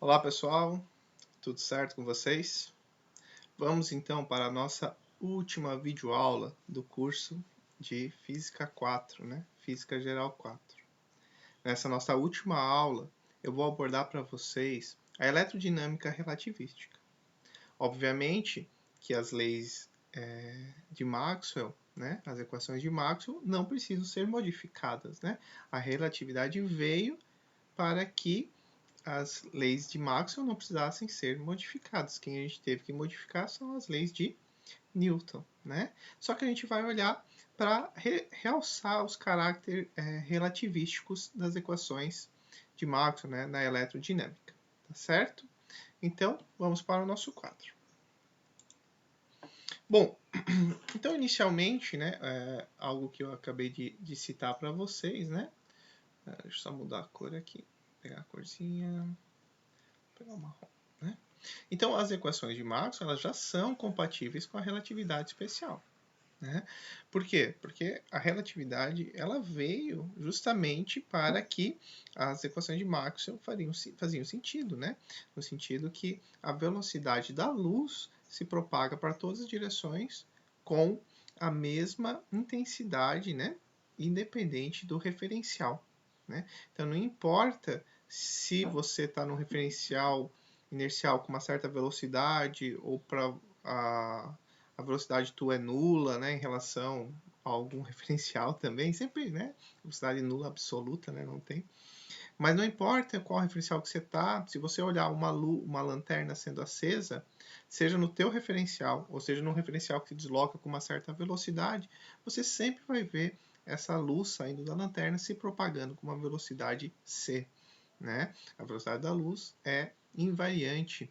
Olá pessoal, tudo certo com vocês? Vamos então para a nossa última videoaula do curso de Física 4, né? Física Geral 4. Nessa nossa última aula, eu vou abordar para vocês a eletrodinâmica relativística. Obviamente que as leis de Maxwell, né? As equações de Maxwell não precisam ser modificadas, né? A relatividade veio para que as leis de Maxwell não precisassem ser modificadas. Quem a gente teve que modificar são as leis de Newton, né? Só que a gente vai olhar para realçar os caracteres relativísticos das equações de Maxwell, né, na eletrodinâmica, tá certo? Então, vamos para o nosso quadro. Bom, então inicialmente, né, algo que eu acabei de citar para vocês, né? Deixa eu só mudar a cor aqui, pegar a corzinha, pegar o marrom, né? Então, as equações de Maxwell elas já são compatíveis com a relatividade especial. Né? Por quê? Porque a relatividade ela veio justamente para que as equações de Maxwell faziam sentido, né? No sentido que a velocidade da luz se propaga para todas as direções com a mesma intensidade, né? Independente do referencial. Né? Então, não importa se você está no referencial inercial com uma certa velocidade ou para a velocidade tua é nula, né, em relação a algum referencial também, sempre, né, velocidade nula absoluta, né, não tem. Mas não importa qual referencial que você está, se você olhar uma lanterna sendo acesa, seja no teu referencial, ou seja no referencial que se desloca com uma certa velocidade, você sempre vai ver essa luz saindo da lanterna se propagando com uma velocidade c. Né? A velocidade da luz é invariante.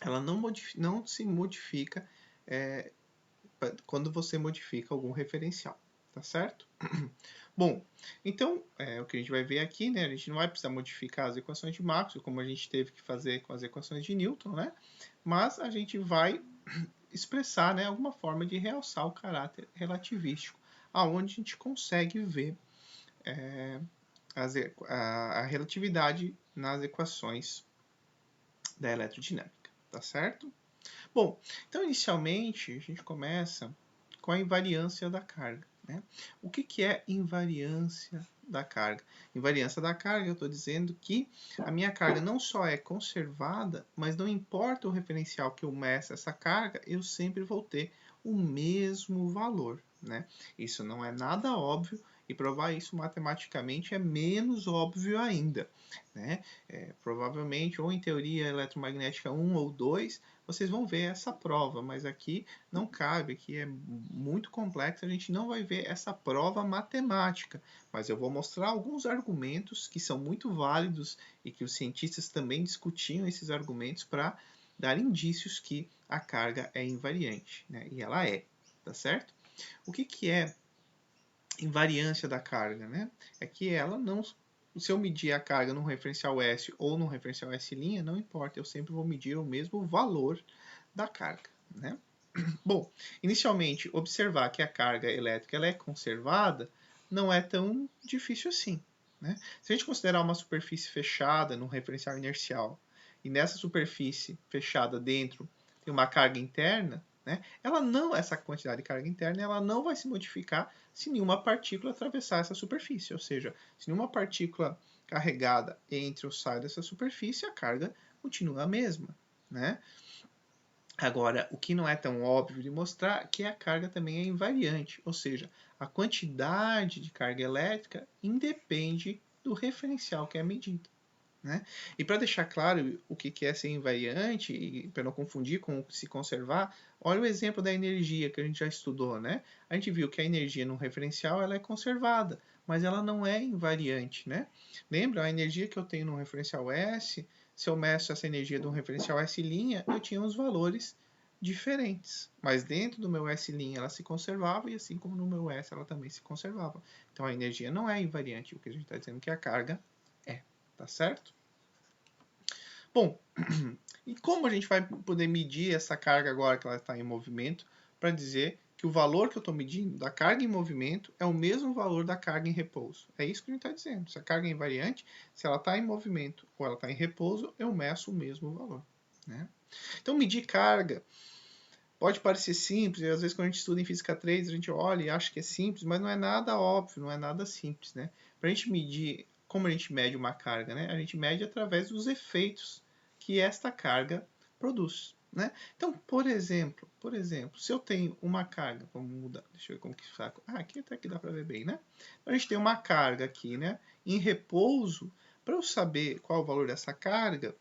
Ela não se modifica quando você modifica algum referencial, tá certo? Bom, então, o que a gente vai ver aqui, né, a gente não vai precisar modificar as equações de Maxwell, como a gente teve que fazer com as equações de Newton, né? Mas a gente vai expressar, né, alguma forma de realçar o caráter relativístico, aonde a gente consegue ver a relatividade nas equações da eletrodinâmica, tá certo? Bom, então inicialmente a gente começa com a invariância da carga. Né? O que é invariância da carga? Invariância da carga, eu estou dizendo que a minha carga não só é conservada, mas não importa o referencial que eu meça essa carga, eu sempre vou ter o mesmo valor. Né? Isso não é nada óbvio e provar isso matematicamente é menos óbvio ainda. Né? Provavelmente, ou em teoria eletromagnética 1 ou 2, vocês vão ver essa prova, mas aqui não cabe, aqui é muito complexo, a gente não vai ver essa prova matemática, mas eu vou mostrar alguns argumentos que são muito válidos e que os cientistas também discutiam esses argumentos para dar indícios que a carga é invariante, né? E ela é, tá certo? O que é invariância da carga, né? É que ela não, se eu medir a carga num referencial S ou num referencial S', não importa, eu sempre vou medir o mesmo valor da carga, né? Bom, inicialmente, observar que a carga elétrica ela é conservada não é tão difícil assim. Né? Se a gente considerar uma superfície fechada num referencial inercial e nessa superfície fechada dentro tem uma carga interna, né? Essa quantidade de carga interna ela não vai se modificar se nenhuma partícula atravessar essa superfície. Ou seja, se nenhuma partícula carregada entra ou sai dessa superfície, a carga continua a mesma. Né? Agora, o que não é tão óbvio de mostrar é que a carga também é invariante, ou seja, a quantidade de carga elétrica independe do referencial que é medido. Né? E para deixar claro o que é ser invariante, e para não confundir com se conservar, olha o exemplo da energia que a gente já estudou. Né? A gente viu que a energia no referencial ela é conservada, mas ela não é invariante. Né? Lembra, a energia que eu tenho no referencial S, se eu meço essa energia de um referencial S', eu tinha uns valores diferentes. Mas dentro do meu S' ela se conservava, e assim como no meu S ela também se conservava. Então a energia não é invariante, o que a gente está dizendo que a carga é. Tá certo? Bom, e como a gente vai poder medir essa carga agora que ela está em movimento para dizer que o valor que eu estou medindo da carga em movimento é o mesmo valor da carga em repouso. É isso que a gente está dizendo. Se a carga é invariante, se ela está em movimento ou ela está em repouso, eu meço o mesmo valor. Né? Então, medir carga pode parecer simples, e às vezes quando a gente estuda em Física 3, a gente olha e acha que é simples, mas não é nada óbvio, não é nada simples. Né? Para a gente medir, como a gente mede uma carga? Né? A gente mede através dos efeitos que esta carga produz. Né? Então, por exemplo, se eu tenho uma carga, vamos mudar, deixa eu ver como que está. Aqui até que dá para ver bem, né? A gente tem uma carga aqui, né? Em repouso, para eu saber qual é o valor dessa carga,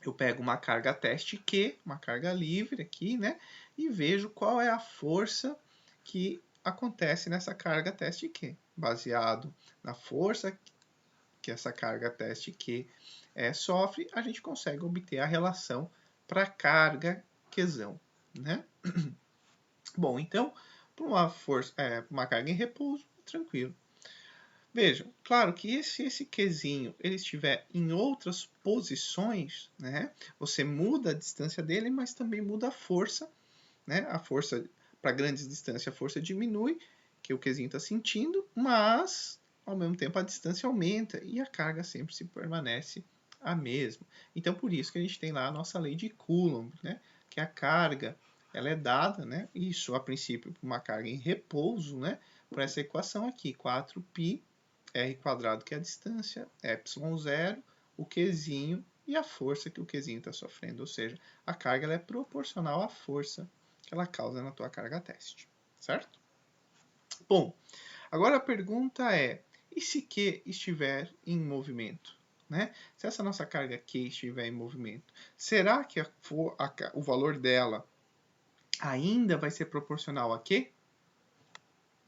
eu pego uma carga teste Q, uma carga livre aqui, né? E vejo qual é a força que acontece nessa carga teste Q. Baseado na força que essa carga teste Q sofre, a gente consegue obter a relação para carga Qzão, né? Bom, então, para uma carga em repouso, tranquilo. Vejam, claro que se esse Qzinho ele estiver em outras posições, né, você muda a distância dele, mas também muda a força. Né? A força, para grandes distâncias, a força diminui, que o Qzinho está sentindo, mas, ao mesmo tempo, a distância aumenta e a carga sempre se permanece a mesma. Então, por isso que a gente tem lá a nossa lei de Coulomb, né? Que a carga ela é dada, né? Isso, a princípio, por uma carga em repouso, né? Por essa equação aqui, 4π r², que é a distância, ε0, o Qzinho e a força que o Qzinho está sofrendo. Ou seja, a carga ela é proporcional à força que ela causa na tua carga teste, certo? Bom, agora a pergunta é, e se Q estiver em movimento? Né? Se essa nossa carga Q estiver em movimento, será que o valor dela ainda vai ser proporcional a Q?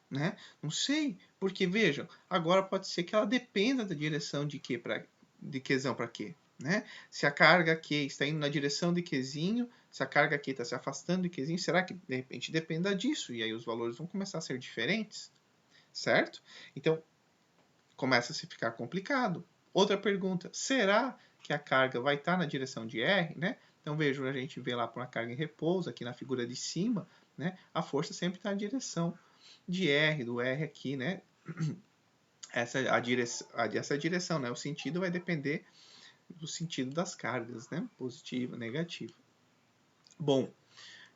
Né? Não sei, porque vejam, agora pode ser que ela dependa da direção de Qzão para Q. Né? Se a carga Q está indo na direção de Qzinho, se a carga Q está se afastando de Qzinho, será que de repente dependa disso? E aí os valores vão começar a ser diferentes, certo? Então, começa a se ficar complicado. Outra pergunta, será que a carga vai estar na direção de R? Né? Então, vejam, a gente vê lá por uma carga em repouso, aqui na figura de cima, né? A força sempre está na direção de R, do R aqui, né? Essa direção, né? O sentido vai depender do sentido das cargas, né? Positiva, negativa. Bom,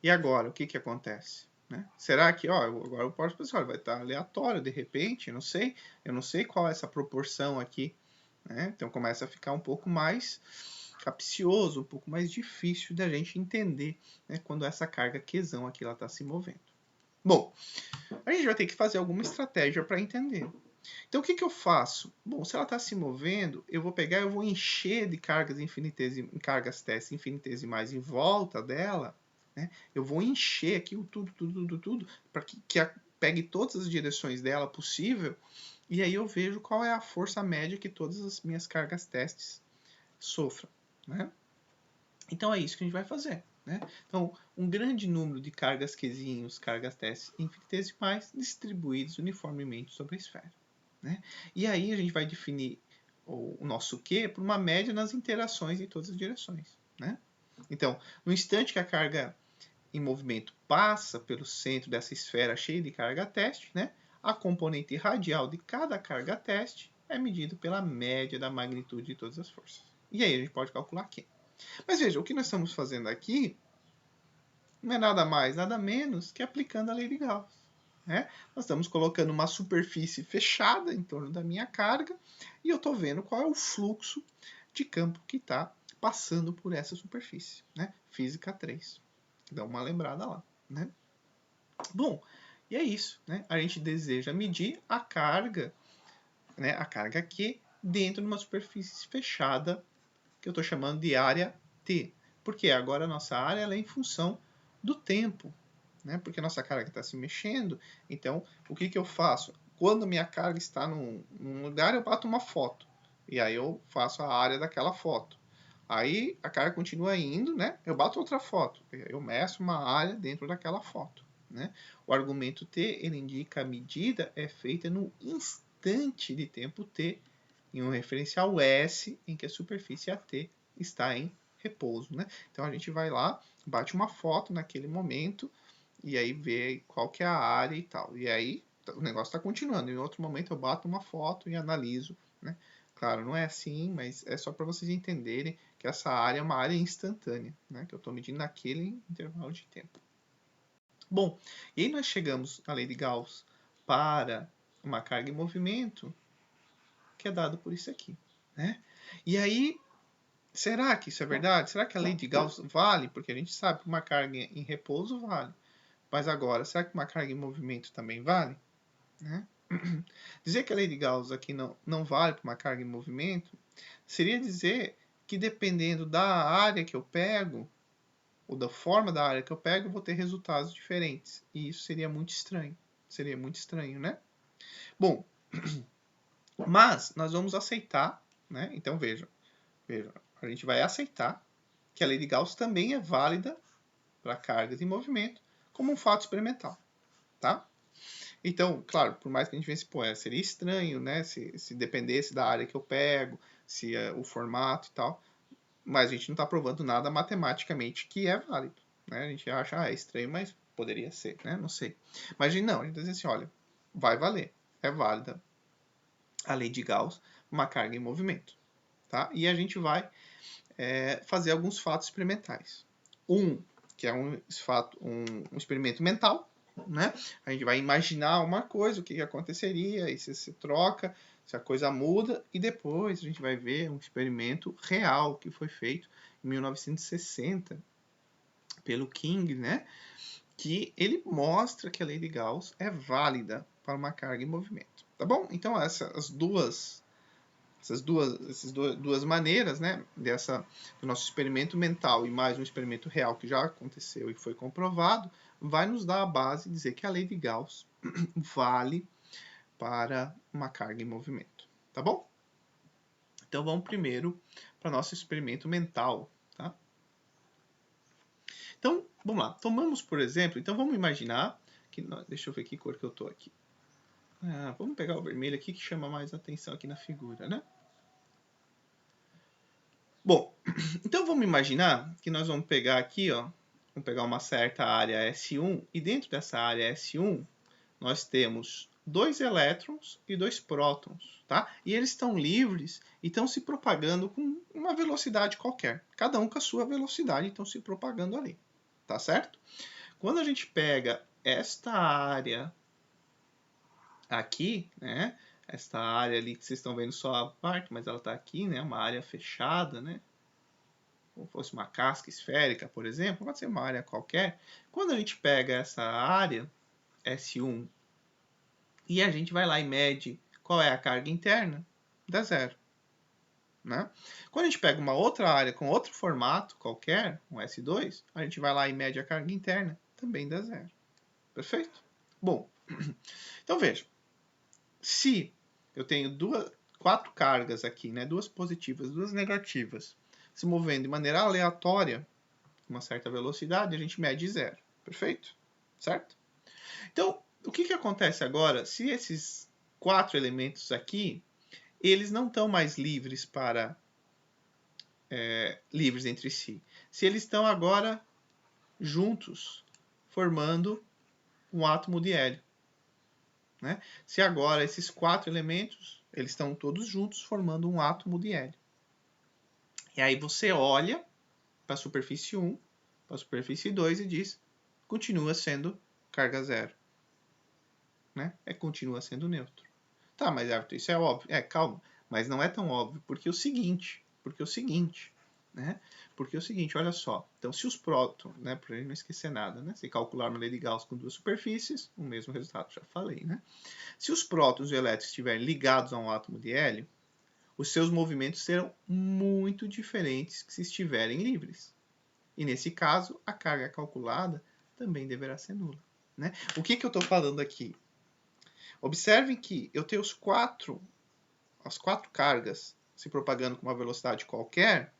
e agora, o que acontece? Né? Será que, agora eu posso pensar, vai estar aleatório de repente, eu não sei qual é essa proporção aqui, né? Então começa a ficar um pouco mais capcioso, um pouco mais difícil da gente entender, né? Quando essa carga Qzão aqui ela está se movendo. Bom, a gente vai ter que fazer alguma estratégia para entender. Então, o que eu faço? Bom, se ela está se movendo, eu vou pegar, eu vou encher de cargas testes infinitesimais em volta dela, né? Eu vou encher aqui o tudo, para que pegue todas as direções dela possível, e aí eu vejo qual é a força média que todas as minhas cargas testes sofram, né? Então, é isso que a gente vai fazer. Né? Então, um grande número de cargas Qzinhos, cargas testes infinitesimais, distribuídos uniformemente sobre a esfera. Né? E aí a gente vai definir o nosso Q por uma média nas interações em todas as direções. Né? Então, no instante que a carga em movimento passa pelo centro dessa esfera cheia de carga teste, né? A componente radial de cada carga teste é medida pela média da magnitude de todas as forças. E aí a gente pode calcular Q. Mas veja, o que nós estamos fazendo aqui não é nada mais, nada menos que aplicando a lei de Gauss. Né? Nós estamos colocando uma superfície fechada em torno da minha carga e eu estou vendo qual é o fluxo de campo que está passando por essa superfície. Né? Física 3. Dá uma lembrada lá. Né? Bom, e é isso. Né? A gente deseja medir a carga, né? A carga Q dentro de uma superfície fechada que eu estou chamando de área T. Porque agora a nossa área ela é em função do tempo. Né? Porque a nossa carga está se mexendo. Então, o que eu faço? Quando a minha carga está num lugar, eu bato uma foto. E aí eu faço a área daquela foto. Aí a carga continua indo, né? Eu bato outra foto. Eu meço uma área dentro daquela foto. Né? O argumento T ele indica a medida é feita no instante de tempo T em um referencial S em que a superfície AT está em repouso. Né? Então a gente vai lá, bate uma foto naquele momento, e aí ver qual que é a área e tal. E aí o negócio está continuando. Em outro momento eu bato uma foto e analiso, né? Claro, não é assim, mas é só para vocês entenderem que essa área é uma área instantânea, né? Que eu estou medindo naquele intervalo de tempo. Bom, e aí nós chegamos à lei de Gauss para uma carga em movimento, que é dado por isso aqui, né? E aí, será que isso é verdade? Será que a lei de Gauss vale? Porque a gente sabe que uma carga em repouso vale. Mas agora, será que uma carga em movimento também vale? Né? Dizer que a lei de Gauss aqui não vale para uma carga em movimento seria dizer que dependendo da área que eu pego, ou da forma da área que eu pego, eu vou ter resultados diferentes. E isso seria muito estranho. Seria muito estranho, né? Bom, mas nós vamos aceitar, né? Então vejam, a gente vai aceitar que a lei de Gauss também é válida para cargas em movimento como um fato experimental, tá? Então, claro, por mais que a gente pense, pô, seria estranho, né? Se dependesse da área que eu pego, se o formato e tal. Mas a gente não está provando nada matematicamente que é válido, né? A gente acha, é estranho, mas poderia ser, né? Não sei. Mas não, a gente está dizendo assim, olha, vai valer, é válida a lei de Gauss, uma carga em movimento, tá? E a gente vai fazer alguns fatos experimentais. Que é um experimento mental, né? A gente vai imaginar uma coisa, o que aconteceria, e se troca, se a coisa muda, e depois a gente vai ver um experimento real que foi feito em 1960 pelo King, né? Que ele mostra que a lei de Gauss é válida para uma carga em movimento, tá bom? Então essas duas maneiras, né, do nosso experimento mental e mais um experimento real que já aconteceu e foi comprovado, vai nos dar a base de dizer que a lei de Gauss vale para uma carga em movimento, tá bom? Então vamos primeiro para nosso experimento mental, tá? Então, vamos lá. Tomamos, por exemplo, então vamos imaginar que, deixa eu ver que cor que eu tô aqui. Vamos pegar o vermelho aqui que chama mais atenção aqui na figura, né? Bom, então vamos imaginar que nós vamos pegar aqui, ó, vamos pegar uma certa área S1 e dentro dessa área S1 nós temos 2 elétrons e 2 prótons, tá? E eles estão livres e estão se propagando com uma velocidade qualquer. Cada um com a sua velocidade estão se propagando ali, tá certo? Quando a gente pega esta área aqui, né? Esta área ali que vocês estão vendo só a parte, mas ela está aqui, né? Uma área fechada, né? Como fosse uma casca esférica, por exemplo, pode ser uma área qualquer. Quando a gente pega essa área, S1, e a gente vai lá e mede qual é a carga interna, dá zero. Né? Quando a gente pega uma outra área com outro formato qualquer, um S2, a gente vai lá e mede a carga interna, também dá zero. Perfeito? Bom, então veja, se eu tenho 4 cargas aqui, né, 2 positivas, 2 negativas, se movendo de maneira aleatória, uma certa velocidade, a gente mede zero. Perfeito? Certo? Então, o que acontece agora se esses 4 elementos aqui, eles não estão mais livres para livres entre si? Se eles estão agora juntos, formando um átomo de hélio. Né? Se agora esses 4 elementos, eles estão todos juntos, formando um átomo de hélio. E aí você olha para a superfície 1, para a superfície 2 e diz, continua sendo carga zero. Né? Continua sendo neutro. Tá, mas Everton, isso é óbvio. Calma, mas não é tão óbvio, porque o seguinte, né? Porque o seguinte, olha só. Então, se os prótons, né, para gente não esquecer nada, né? Se calcular uma lei de Gauss com 2 superfícies, o mesmo resultado, já falei, né? Se os prótons e elétrons estiverem ligados a um átomo de hélio, os seus movimentos serão muito diferentes que se estiverem livres. E nesse caso, a carga calculada também deverá ser nula. Né? O que eu estou falando aqui? Observem que eu tenho as 4 cargas se propagando com uma velocidade qualquer,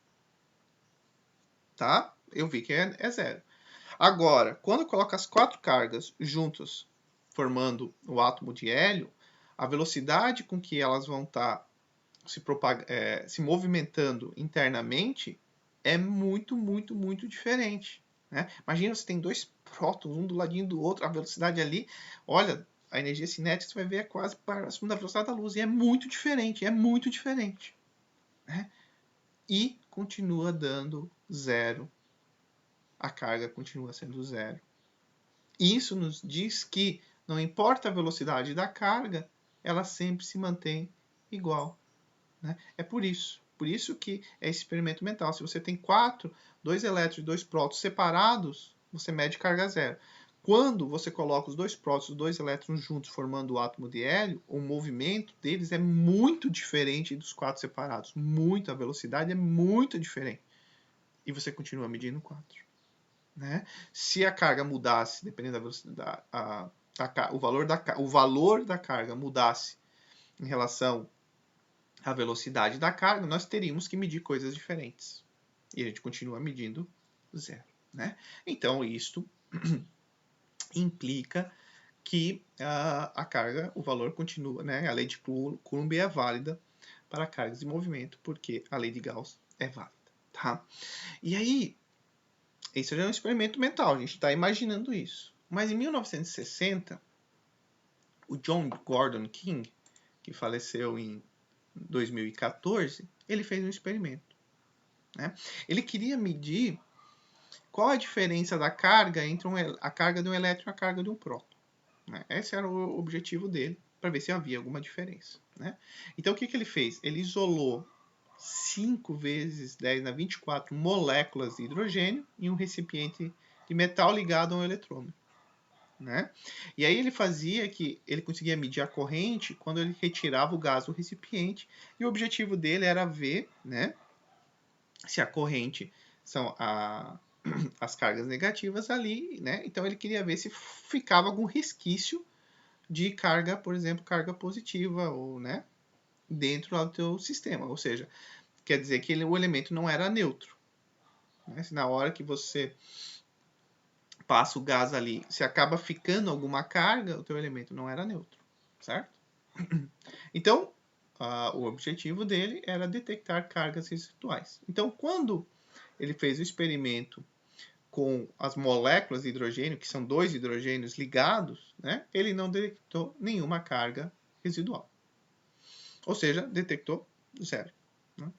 tá? Eu vi que é zero. Agora, quando eu coloco as 4 cargas juntas, formando o átomo de hélio, a velocidade com que elas vão estar se movimentando internamente é muito, muito, muito diferente. né? Imagina, você tem dois prótons, um do ladinho do outro, a velocidade ali, olha, a energia cinética você vai ver é quase próximo da velocidade da luz, e é muito diferente, né? E continua dando zero, a carga continua sendo zero. Isso nos diz que, não importa a velocidade da carga, ela sempre se mantém igual, né? É por isso que é esse experimento mental. Se você tem dois elétrons e dois prótons separados, você mede carga zero. Quando você coloca os dois prótons e os dois elétrons juntos formando o átomo de hélio, o movimento deles é muito diferente dos quatro separados. Muito, a velocidade é muito diferente. E você continua medindo 4. Né? Se a carga mudasse, dependendo da velocidade, o valor da carga mudasse em relação à velocidade da carga, nós teríamos que medir coisas diferentes. E a gente continua medindo zero. Né? Então, isto implica que a carga, o valor continua, né? A lei de Coulomb é válida para cargas de movimento, porque a lei de Gauss é válida. Tá? E aí, esse é um experimento mental, a gente está imaginando isso. Mas em 1960, o John Gordon King, que faleceu em 2014, ele fez um experimento. Né? Ele queria medir qual a diferença da carga entre a carga de um elétron e a carga de um próton. Né? Esse era o objetivo dele, para ver se havia alguma diferença. Né? Então, o que ele fez? Ele isolou 5 vezes 10 na 24 moléculas de hidrogênio em um recipiente de metal ligado a um eletrômetro. Né? E aí ele conseguia medir a corrente quando ele retirava o gás do recipiente, e o objetivo dele era ver, né, se a corrente são as cargas negativas ali, né? Então ele queria ver se ficava algum resquício de carga, por exemplo, carga positiva, ou, né, dentro do teu sistema. Ou seja, quer dizer que o elemento não era neutro. Né? Se na hora que você passa o gás ali, se acaba ficando alguma carga, o teu elemento não era neutro, certo? Então, o objetivo dele era detectar cargas residuais. Então, quando ele fez o experimento com as moléculas de hidrogênio, que são dois hidrogênios ligados, né, ele não detectou nenhuma carga residual. Ou seja, detectou zero. Né?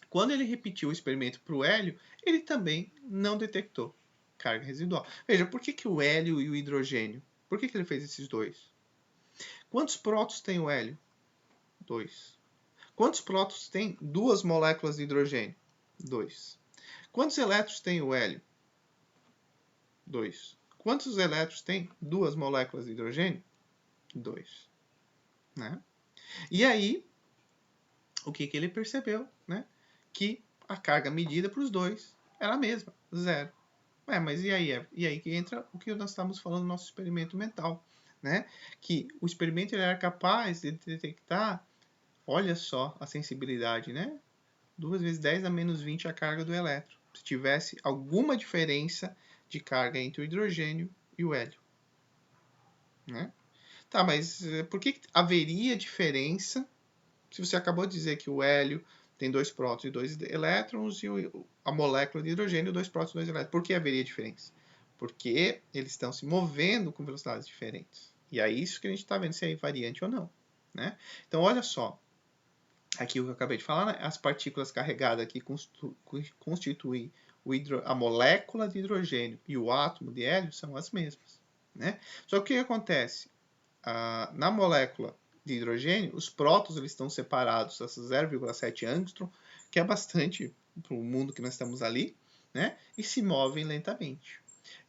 Quando ele repetiu o experimento para o hélio, ele também não detectou carga residual. Veja, por que o hélio e o hidrogênio? Por que ele fez esses dois? Quantos prótons tem o hélio? 2. Quantos prótons tem duas moléculas de hidrogênio? 2. Quantos elétrons tem o hélio? 2. Quantos elétrons tem duas moléculas de hidrogênio? 2. Né? E aí, o que ele percebeu? Né? Que a carga medida para os dois era a mesma, zero. Mas e aí que entra o que nós estamos falando no nosso experimento mental, né? Que o experimento ele era capaz de detectar, olha só a sensibilidade, né? 2 vezes 10 a menos 20 a carga do elétron. Se tivesse alguma diferença de carga entre o hidrogênio e o hélio. Né? Tá, mas por que haveria diferença se você acabou de dizer que o hélio tem dois prótons e dois elétrons e a molécula de hidrogênio, dois prótons e dois elétrons? Por que haveria diferença? Porque eles estão se movendo com velocidades diferentes. E é isso que a gente está vendo se é invariante ou não. Né? Então, olha só. Aqui o que eu acabei de falar, né? As partículas carregadas que constituem a molécula de hidrogênio e o átomo de hélio são as mesmas. Né? Só que o que acontece? Na molécula de hidrogênio, os prótons eles estão separados a 0,7 angstrom, que é bastante para o mundo que nós estamos ali, né? E se movem lentamente.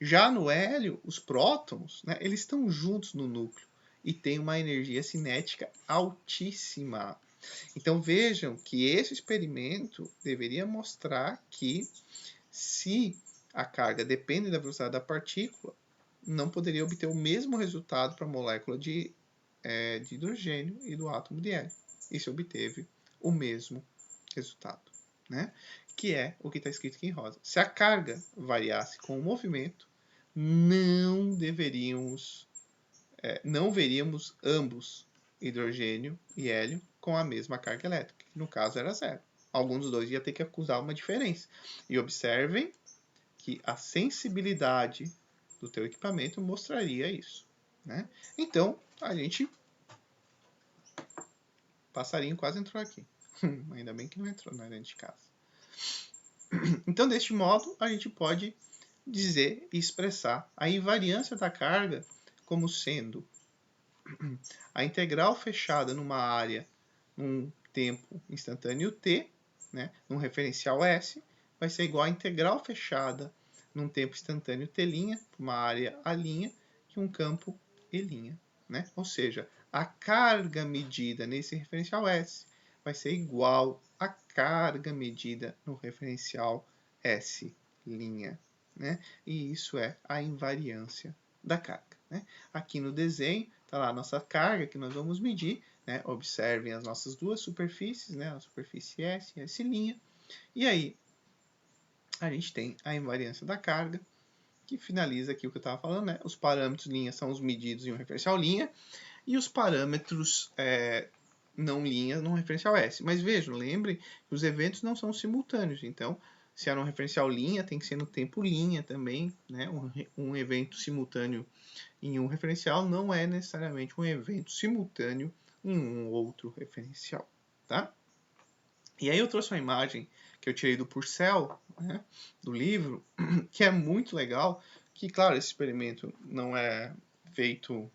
Já no hélio, os prótons, né, eles estão juntos no núcleo e têm uma energia cinética altíssima. Então vejam que esse experimento deveria mostrar que se a carga depende da velocidade da partícula, não poderia obter o mesmo resultado para a molécula de hidrogênio e do átomo de hélio. E se obteve o mesmo resultado, né? Que é o que está escrito aqui em rosa. Se a carga variasse com o movimento, não veríamos ambos, hidrogênio e hélio, com a mesma carga elétrica, que no caso era zero. Algum dos dois ia ter que acusar uma diferença. E observem que a sensibilidade do teu equipamento mostraria isso, né? Então, a gente... Passarinho quase entrou aqui. Ainda bem que não entrou, não é dentro de casa. Então, deste modo, a gente pode dizer e expressar a invariância da carga como sendo a integral fechada numa área num tempo instantâneo t, né, num referencial S, vai ser igual a integral fechada num tempo instantâneo t', uma área A', que um campo E'. Né? Ou seja, a carga medida nesse referencial S vai ser igual à carga medida no referencial S'. Né? E isso é a invariância da carga. Né? Aqui no desenho está lá a nossa carga que nós vamos medir. Né? Observem as nossas duas superfícies, né? A superfície S e S'. E aí a gente tem a invariância da carga, que finaliza aqui o que eu estava falando. Né? Os parâmetros linha são os medidos em um referencial linha, e os parâmetros não linha no referencial S. Mas vejam, lembrem que os eventos não são simultâneos. Então, se é no referencial linha, tem que ser no tempo linha também. Né? Um evento simultâneo em um referencial não é necessariamente um evento simultâneo em um outro referencial. Tá? E aí eu trouxe uma imagem que eu tirei do Purcell, né, do livro, que é muito legal, que, claro, esse experimento não é feito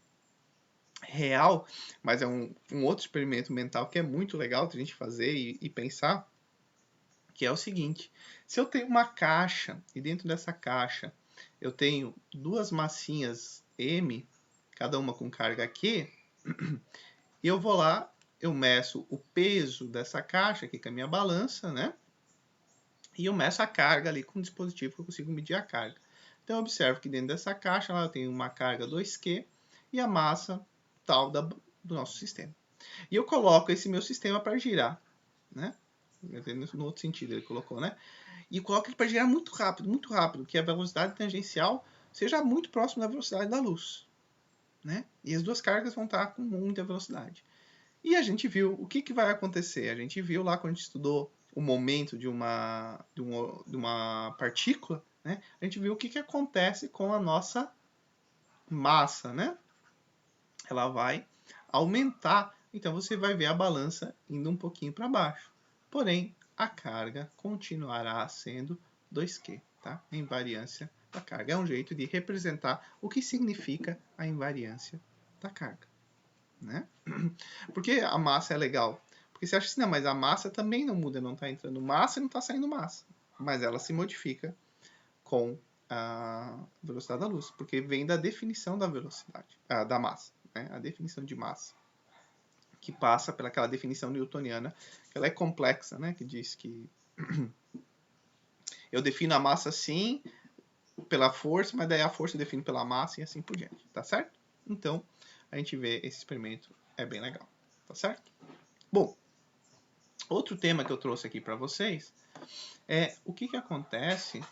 real, mas é um outro experimento mental que é muito legal de a gente fazer e pensar, que é o seguinte: se eu tenho uma caixa e dentro dessa caixa eu tenho duas massinhas M, cada uma com carga Q, e eu vou lá, eu meço o peso dessa caixa aqui com a minha balança, né? E eu meço a carga ali com o dispositivo que eu consigo medir a carga. Então eu observo que dentro dessa caixa lá eu tenho uma carga 2Q e a massa tal do nosso sistema. E eu coloco esse meu sistema para girar, né? No outro sentido ele colocou, né? E coloco ele para girar muito rápido, que a velocidade tangencial seja muito próxima da velocidade da luz, né? E as duas cargas vão estar com muita velocidade. E a gente viu o que vai acontecer. A gente viu lá quando a gente estudou o momento de uma partícula, né? A gente viu o que acontece com a nossa massa, né? Ela vai aumentar, então você vai ver a balança indo um pouquinho para baixo. Porém, a carga continuará sendo 2Q, tá? A invariância da carga é um jeito de representar o que significa a invariância da carga, né? Porque a massa é legal? Porque você acha assim, não, mas a massa também não muda, não está entrando massa e não está saindo massa. Mas ela se modifica com a velocidade da luz, porque vem da definição da velocidade, da massa, né? A definição de massa, que passa pelaquela definição newtoniana, que ela é complexa, né? Que diz que eu defino a massa assim, pela força, mas daí a força eu defino pela massa e assim por diante, tá certo? Então, a gente vê esse experimento, é bem legal, tá certo? Bom, outro tema que eu trouxe aqui para vocês é o que acontece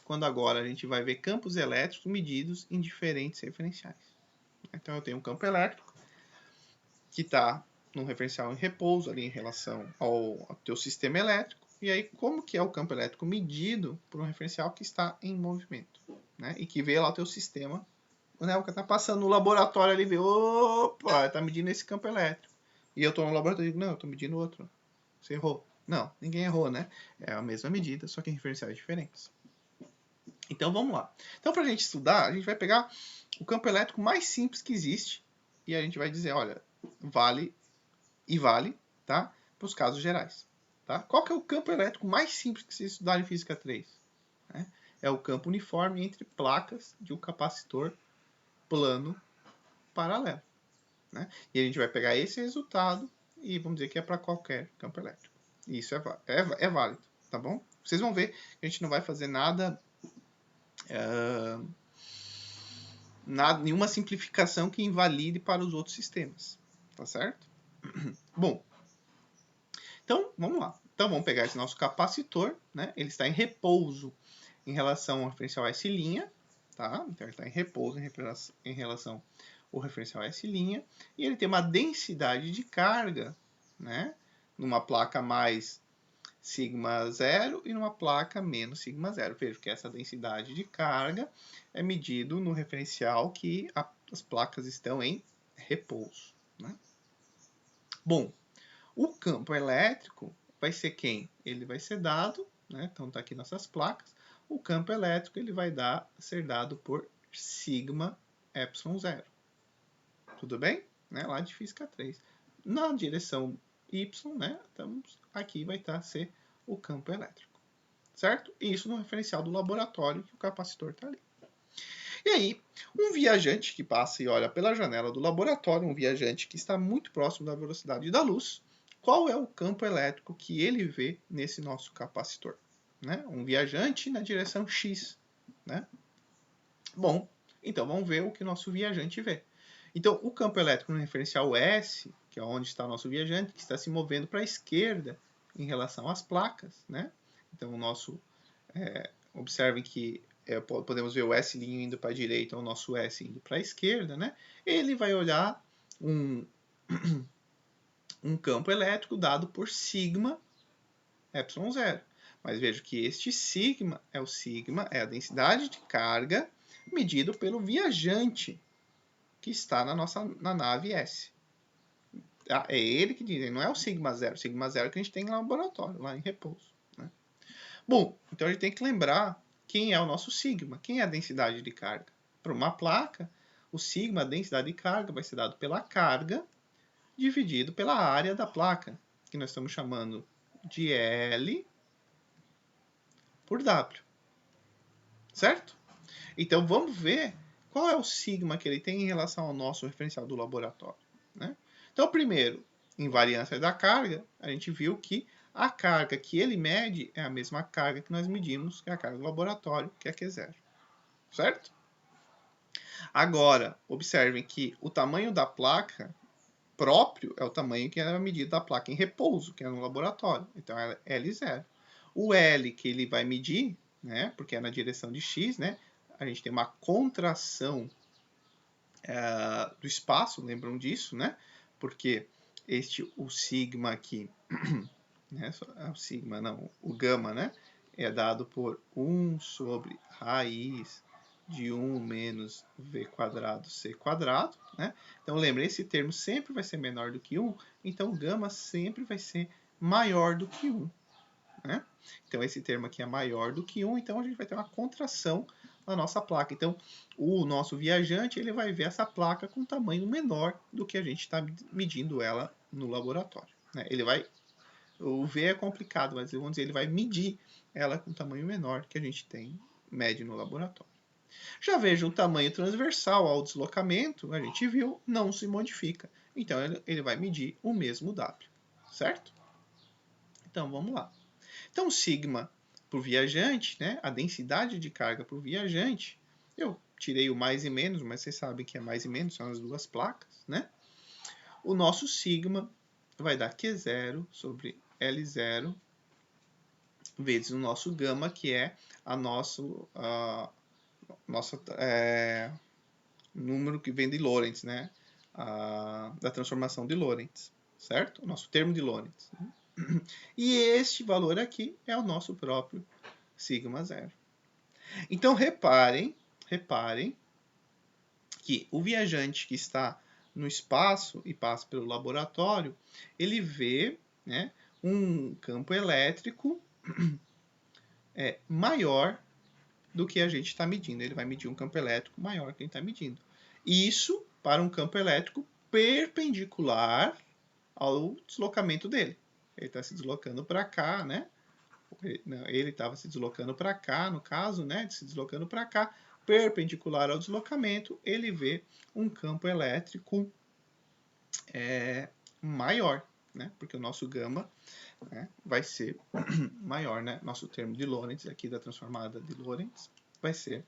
quando agora a gente vai ver campos elétricos medidos em diferentes referenciais. Então eu tenho um campo elétrico que está num referencial em repouso ali em relação ao teu sistema elétrico. E aí como que é o campo elétrico medido por um referencial que está em movimento, né? E que vê lá o teu sistema, né? O que está passando no laboratório ali vê, opa, está medindo esse campo elétrico. E eu estou no laboratório e digo, não, eu estou medindo outro. Você errou. Não, ninguém errou, né? É a mesma medida, só que em referenciais diferentes. Então vamos lá. Então para a gente estudar, a gente vai pegar o campo elétrico mais simples que existe e a gente vai dizer, olha, vale, tá? Para os casos gerais. Tá? Qual que é o campo elétrico mais simples que se estudar em Física 3? Né? É o campo uniforme entre placas de um capacitor plano paralelo. Né? E a gente vai pegar esse resultado e vamos dizer que é para qualquer campo elétrico. E isso é válido, tá bom? Vocês vão ver que a gente não vai fazer nada, nenhuma simplificação que invalide para os outros sistemas, tá certo? Bom, então vamos lá. Então vamos pegar esse nosso capacitor, né? Ele está em repouso em relação ao referencial S', tá? Então ele está em repouso em relação ao referencial S', e ele tem uma densidade de carga, né? Numa placa mais sigma 0 e numa placa menos sigma 0. Veja que essa densidade de carga é medido no referencial que as placas estão em repouso, né? Bom, o campo elétrico vai ser quem? Ele vai ser dado, né? Então está aqui nossas placas. O campo elétrico ele vai ser dado por sigma epsilon 0. Tudo bem? Né? Lá de física 3. Na direção y, né? Então aqui vai ser o campo elétrico. Certo? Isso no referencial do laboratório que o capacitor está ali. E aí, um viajante que passa e olha pela janela do laboratório, um viajante que está muito próximo da velocidade da luz, qual é o campo elétrico que ele vê nesse nosso capacitor? Né? Um viajante na direção X. Né? Bom, então vamos ver o que o nosso viajante vê. Então, o campo elétrico no referencial S, que é onde está o nosso viajante, que está se movendo para a esquerda em relação às placas, né? Então, o nosso... observem que podemos ver o S' indo para a direita, o nosso S indo para a esquerda, né? Ele vai olhar um campo elétrico dado por sigma epsilon 0. Mas veja que este sigma é a densidade de carga medido pelo viajante que está na nave S. É ele que diz, não é o sigma 0. O sigma 0 que a gente tem lá no laboratório, lá em repouso. Né? Bom, então a gente tem que lembrar quem é o nosso sigma, quem é a densidade de carga. Para uma placa, o sigma, a densidade de carga, vai ser dado pela carga dividido pela área da placa, que nós estamos chamando de L por W. Certo? Então vamos ver qual é o sigma que ele tem em relação ao nosso referencial do laboratório. Né? Então, primeiro, em variância da carga, a gente viu que a carga que ele mede é a mesma carga que nós medimos, que é a carga do laboratório, que é Q0. Certo? Agora, observem que o tamanho da placa próprio é o tamanho que é medido da placa em repouso, que é no laboratório. Então, é L0. O L que ele vai medir, né, porque é na direção de X, né, a gente tem uma contração do espaço, lembram disso, né? Porque o sigma aqui, né, o sigma não, o gama, né, é dado por 1 sobre raiz de 1 menos v quadrado c quadrado, né? Então lembre, esse termo sempre vai ser menor do que 1, então o gama sempre vai ser maior do que 1. Né? Então esse termo aqui é maior do que 1, então a gente vai ter uma contração na nossa placa. Então o nosso viajante ele vai ver essa placa com tamanho menor do que a gente está medindo ela no laboratório. Né? O V é complicado, mas vamos dizer, ele vai medir ela com tamanho menor que a gente mede no laboratório. Já veja o tamanho transversal ao deslocamento, a gente viu, não se modifica. Então ele vai medir o mesmo W, certo? Então vamos lá. Então, o sigma para o viajante, né, a densidade de carga para o viajante, eu tirei o mais e menos, mas vocês sabem que é mais e menos, são as duas placas, né? O nosso sigma vai dar Q0 sobre L0 vezes o nosso gama, que é a nosso número que vem de Lorentz, né? Da transformação de Lorentz, certo? O nosso termo de Lorentz. Né? E este valor aqui é o nosso próprio sigma 0. Então, reparem que o viajante que está no espaço e passa pelo laboratório, ele vê, né, um campo elétrico maior do que a gente está medindo. Ele vai medir um campo elétrico maior que a gente está medindo. Isso para um campo elétrico perpendicular ao deslocamento dele. Ele está se deslocando para cá, né? Ele estava se deslocando para cá, no caso, né? Se deslocando para cá, perpendicular ao deslocamento, ele vê um campo elétrico maior, né? Porque o nosso gama, né, vai ser maior, né? Nosso termo de Lorentz aqui da transformada de Lorentz vai ser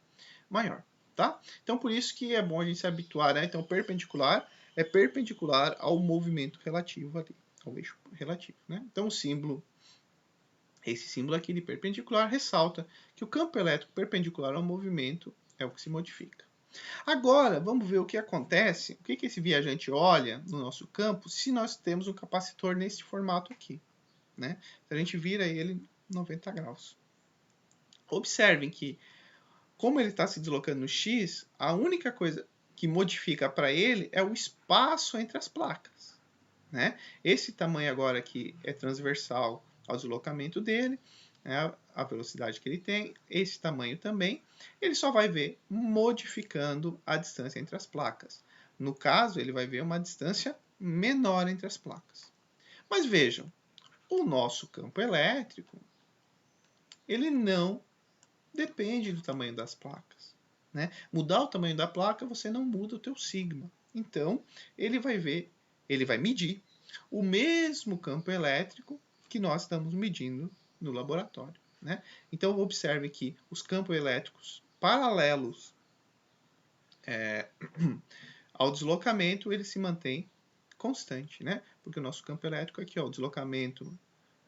maior, tá? Então por isso que é bom a gente se habituar, né? Então perpendicular é perpendicular ao movimento relativo ali, ao eixo relativo, né? Então esse símbolo aqui de perpendicular ressalta que o campo elétrico perpendicular ao movimento é o que se modifica. Agora, vamos ver o que acontece, o que esse viajante olha no nosso campo se nós temos um capacitor nesse formato aqui. né? A gente vira ele 90 graus. Observem que, como ele está se deslocando no X, a única coisa que modifica para ele é o espaço entre as placas, né? Esse tamanho agora aqui é transversal ao deslocamento dele, né? A velocidade que ele tem, esse tamanho também. Ele só vai ver modificando a distância entre as placas. No caso, ele vai ver uma distância menor entre as placas. Mas vejam, o nosso campo elétrico, ele não depende do tamanho das placas, né? Mudar o tamanho da placa, você não muda o teu sigma. Então, ele vai medir o mesmo campo elétrico que nós estamos medindo no laboratório, né? Então, observe que os campos elétricos paralelos ao deslocamento, ele se mantém constante, né? Porque o nosso campo elétrico aqui, ó, o deslocamento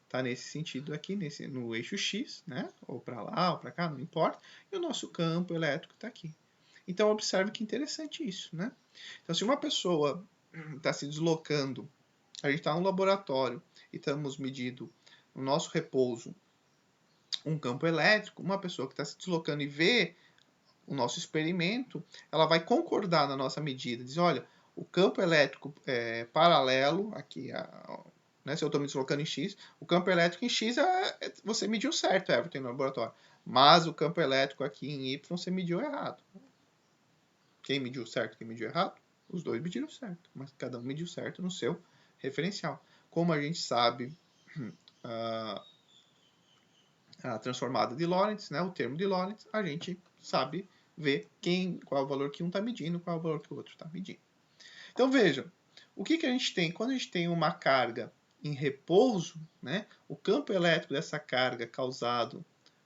está nesse sentido aqui, no eixo X, né? Ou para lá, ou para cá, não importa. E o nosso campo elétrico está aqui. Então, observe que interessante isso, né? Então, se uma pessoa está se deslocando, a gente está no laboratório e estamos medindo no nosso repouso um campo elétrico, uma pessoa que está se deslocando e vê o nosso experimento, ela vai concordar na nossa medida, diz, olha, o campo elétrico paralelo, aqui, né, se eu estou me deslocando em X, o campo elétrico em X você mediu certo, Everton, no laboratório. Mas o campo elétrico aqui em Y você mediu errado. Quem mediu certo, quem mediu errado? Os dois mediram certo, mas cada um mediu certo no seu referencial. Como a gente sabe a transformada de Lorentz, né, o termo de Lorentz, a gente sabe ver qual é o valor que um está medindo, qual é o valor que o outro está medindo. Então vejam, o que a gente tem? Quando a gente tem uma carga em repouso, né, o campo elétrico dessa carga causado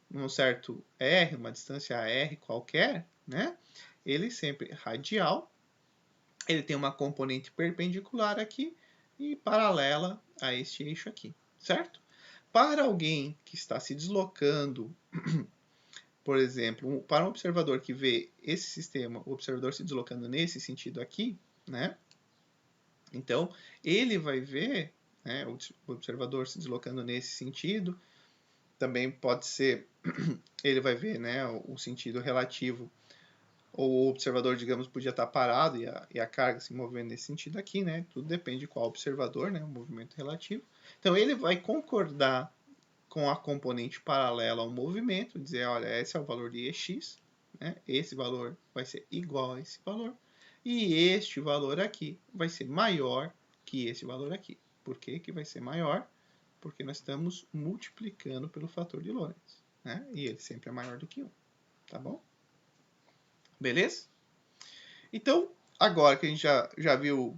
num certo R, uma distância R qualquer, né, ele sempre é radial, ele tem uma componente perpendicular aqui e paralela a este eixo aqui, certo? Para alguém que está se deslocando, por exemplo, para um observador que vê esse sistema, o observador se deslocando nesse sentido aqui, né? Então, ele vai ver, né, o observador se deslocando nesse sentido, também pode ser, ele vai ver, né, o sentido relativo, ou o observador, digamos, podia estar parado e a carga se movendo nesse sentido aqui, né? Tudo depende de qual observador, né, o movimento relativo. Então, ele vai concordar com a componente paralela ao movimento, dizer, olha, esse é o valor de EX, né? Esse valor vai ser igual a esse valor, e este valor aqui vai ser maior que esse valor aqui. Por que que vai ser maior? Porque nós estamos multiplicando pelo fator de Lorentz, né? E ele sempre é maior do que 1, tá bom? Beleza? Então, agora que a gente já viu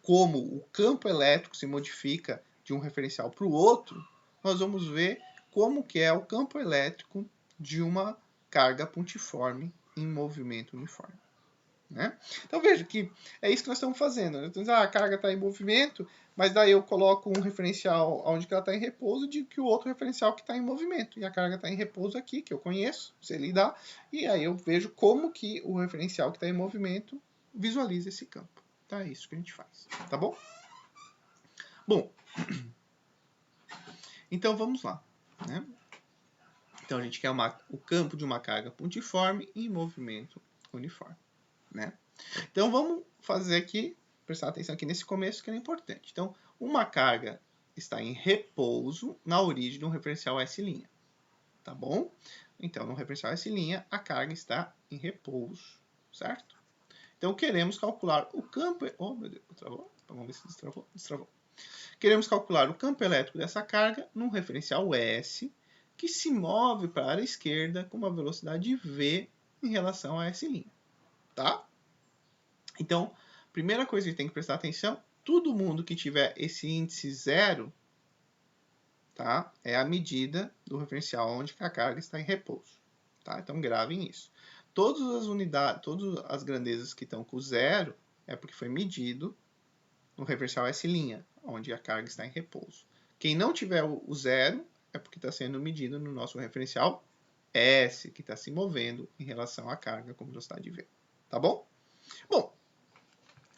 como o campo elétrico se modifica de um referencial para o outro, nós vamos ver como que é o campo elétrico de uma carga pontiforme em movimento uniforme, né? Então veja que é isso que nós estamos fazendo, né? Então, a carga está em movimento, mas daí eu coloco um referencial onde ela está em repouso de que o outro referencial que está em movimento. E a carga está em repouso aqui, que eu conheço, sei lidar, e aí eu vejo como que o referencial que está em movimento visualiza esse campo. Então é isso que a gente faz, tá bom? Bom, então vamos lá, né? Então a gente quer o campo de uma carga pontiforme em movimento uniforme, né? Então vamos fazer aqui, prestar atenção aqui nesse começo que é importante. Então, uma carga está em repouso na origem de um referencial S', tá bom? Então, no referencial S', a carga está em repouso, certo? Então, queremos calcular o campo... Oh, meu Deus, travou? Vamos ver se destravou. Destravou. Queremos calcular o campo elétrico dessa carga num referencial S que se move para a esquerda com uma velocidade v em relação a S', tá? Então, primeira coisa que a gente tem que prestar atenção, todo mundo que tiver esse índice 0, tá? É a medida do referencial onde a carga está em repouso, tá? Então, gravem isso. Todas as unidades, todas as grandezas que estão com 0 é porque foi medido no referencial S', onde a carga está em repouso. Quem não tiver o 0 é porque está sendo medido no nosso referencial S, que está se movendo em relação à carga com velocidade v. Tá bom? Bom,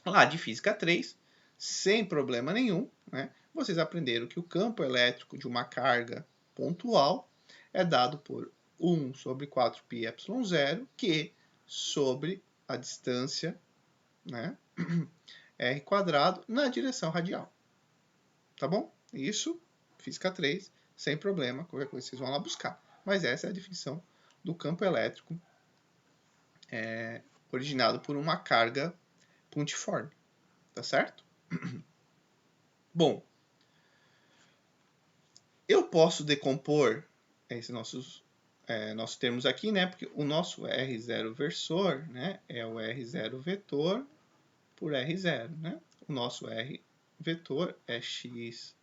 lá de Física 3, sem problema nenhum, né? vocês aprenderam que o campo elétrico de uma carga pontual é dado por 1 sobre 4πε0, que sobre a distância, né, r quadrado na direção radial. Tá bom? Isso, física 3, sem problema, qualquer coisa vocês vão lá buscar. Mas essa é a definição do campo elétrico originado por uma carga pontiforme. Tá certo? Bom, eu posso decompor esses nossos termos aqui, né? Porque o nosso R0 versor, né, é o R0 vetor por R0, né? O nosso R vetor é x.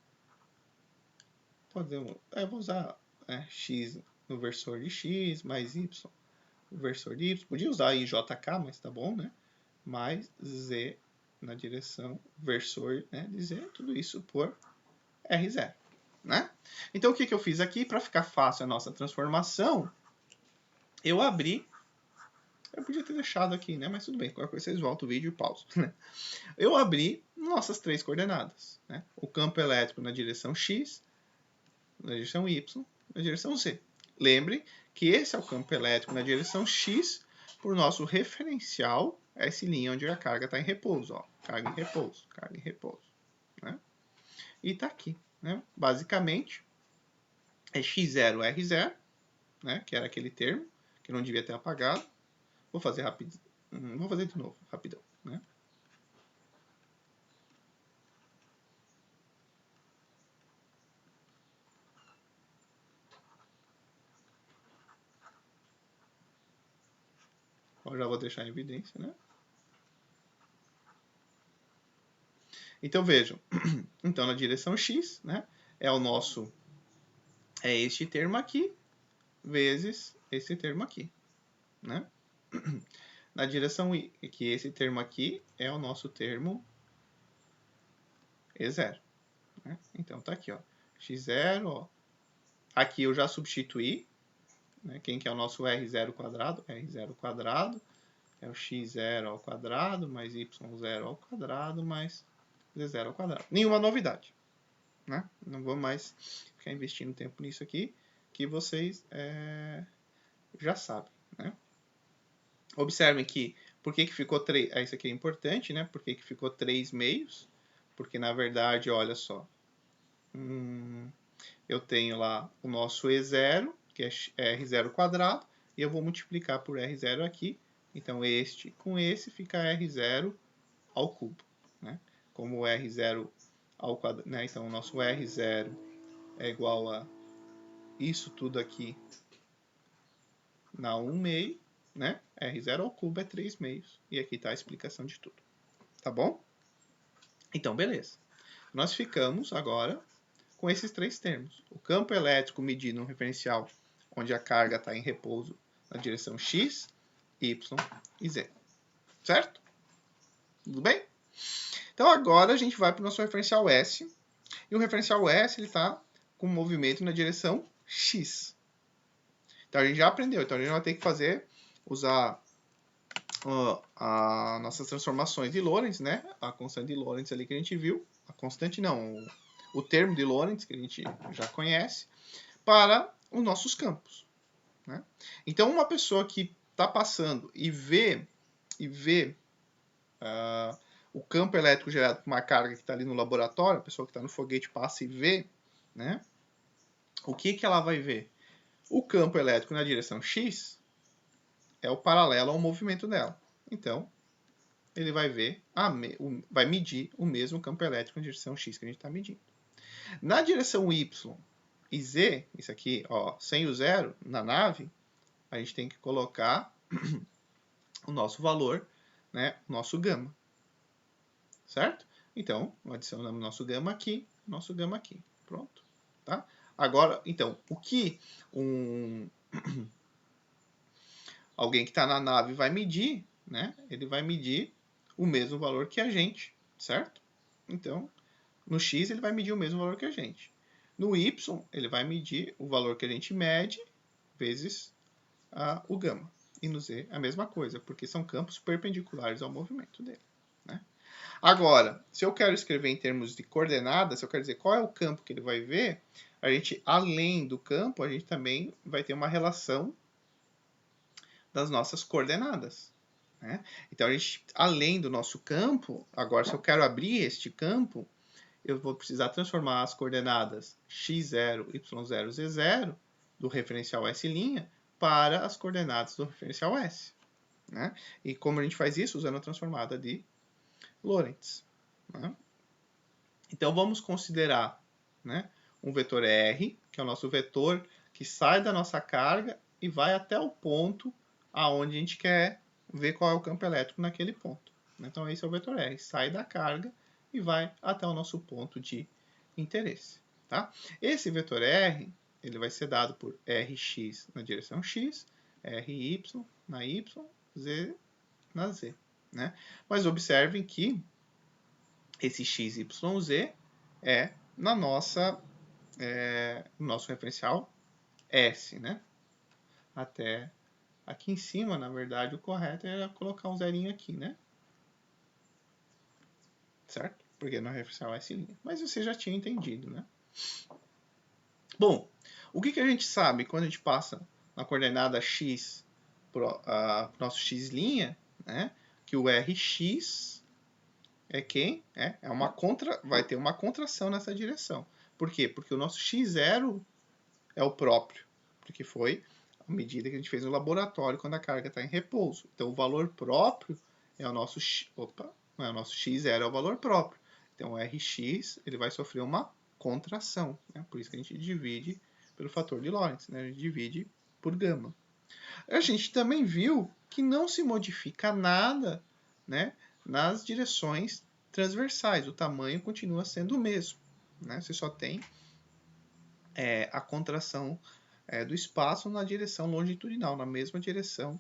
Vou usar x no versor de x mais y no versor de y. Podia usar IJK, mas tá bom, né? Mais z na direção versor, né, de z, tudo isso por R0. Né? Então, o que eu fiz aqui? Para ficar fácil a nossa transformação, eu abri. Eu podia ter deixado aqui, né? Mas tudo bem, qualquer coisa vocês voltam o vídeo e pausam. Né? Eu abri nossas três coordenadas. Né? O campo elétrico na direção x, na direção y, na direção z. Lembre que esse é o campo elétrico na direção x, por nosso referencial, essa linha onde a carga está em repouso. Ó. Carga em repouso, carga em repouso. Né? E está aqui. Né? Basicamente, é x0, r0, né? Que era aquele termo, que eu não devia ter apagado. Vou fazer rápido. Vou fazer de novo, rapidão. Né? Eu já vou deixar em evidência, né? Então vejam, então na direção x, né, é o nosso este termo aqui vezes esse termo aqui, né? Na direção y, que esse termo aqui é o nosso termo E0, né? Então tá aqui, ó, x0, ó. Aqui eu já substituí, né? Quem que é o nosso R0 quadrado? R0 quadrado é o x0 ao quadrado mais y0 ao quadrado mais z0 ao quadrado. Nenhuma novidade. Né? Não vou mais ficar investindo tempo nisso aqui, que vocês já sabem. Né? Observem que, por que ficou 3? Isso aqui é importante, né? Por que ficou 3 meios? Porque, na verdade, olha só, eu tenho lá o nosso E0, que é R0 quadrado, e eu vou multiplicar por R0 aqui. Então, este com esse fica R0 ao cubo. Né? Como o R0 ao quadrado, né? Então, o nosso R0 é igual a isso tudo aqui na 1 meio, né? R0 ao cubo é 3 meios. E aqui está a explicação de tudo. Tá bom? Então, beleza. Nós ficamos agora com esses três termos. O campo elétrico medido no referencial, onde a carga está em repouso na direção x, y e z. Certo? Tudo bem? Então, agora a gente vai para o nosso referencial S. E o referencial S está com movimento na direção x. Então, a gente já aprendeu. Então, a gente vai ter que usar as nossas transformações de Lorentz, né? A constante de Lorentz ali que a gente viu. A constante não, o termo de Lorentz, que a gente já conhece, para os nossos campos. Né? Então, uma pessoa que está passando e vê o campo elétrico gerado por uma carga que está ali no laboratório, a pessoa que está no foguete passa e vê, né? O que ela vai ver? O campo elétrico na direção x é o paralelo ao movimento dela. Então, ele vai ver, vai medir o mesmo campo elétrico na direção x que a gente está medindo. Na direção y e z, isso aqui, ó, sem o zero na nave, a gente tem que colocar o nosso valor, né, o nosso gama. Certo? Então, adicionamos nosso gama aqui. Pronto. Tá? Agora, então, o que alguém que está na nave vai medir, né? Ele vai medir o mesmo valor que a gente, certo? Então, no x ele vai medir o mesmo valor que a gente. No y, ele vai medir o valor que a gente mede vezes o gama. E no z, a mesma coisa, porque são campos perpendiculares ao movimento dele. Né? Agora, se eu quero escrever em termos de coordenadas, se eu quero dizer qual é o campo que ele vai ver, a gente, além do campo, a gente também vai ter uma relação das nossas coordenadas. Né? Então, a gente, além do nosso campo, agora se eu quero abrir este campo, eu vou precisar transformar as coordenadas x0, y0, z0 do referencial S' para as coordenadas do referencial S. Né? E como a gente faz isso? Usando a transformada de Lorentz. Né? Então, vamos considerar, né, um vetor R, que é o nosso vetor que sai da nossa carga e vai até o ponto aonde a gente quer ver qual é o campo elétrico naquele ponto. Então, esse é o vetor R. Sai da carga e vai até o nosso ponto de interesse. Tá? Esse vetor R ele vai ser dado por Rx na direção x, Ry na y, z na z. Né? Mas observem que esse x, y, z é na nossa, no nosso referencial S. Né? Até aqui em cima, na verdade, o correto é colocar um zerinho aqui, né? Certo? Porque não é referencial S'. Mas você já tinha entendido, né? Bom, o que a gente sabe quando a gente passa na coordenada x para o nosso x', né? Que o Rx é quem? Vai ter uma contração nessa direção. Por quê? Porque o nosso x0 é o próprio, porque foi a medida que a gente fez no laboratório quando a carga está em repouso. Então, o valor próprio é o nosso não é o nosso x0, é o valor próprio. Então, o Rx ele vai sofrer uma contração. Né? Por isso que a gente divide pelo fator de Lorentz. Né? A gente divide por gama. A gente também viu que não se modifica nada, né, nas direções transversais. O tamanho continua sendo o mesmo. Né? Você só tem a contração do espaço na direção longitudinal, na mesma direção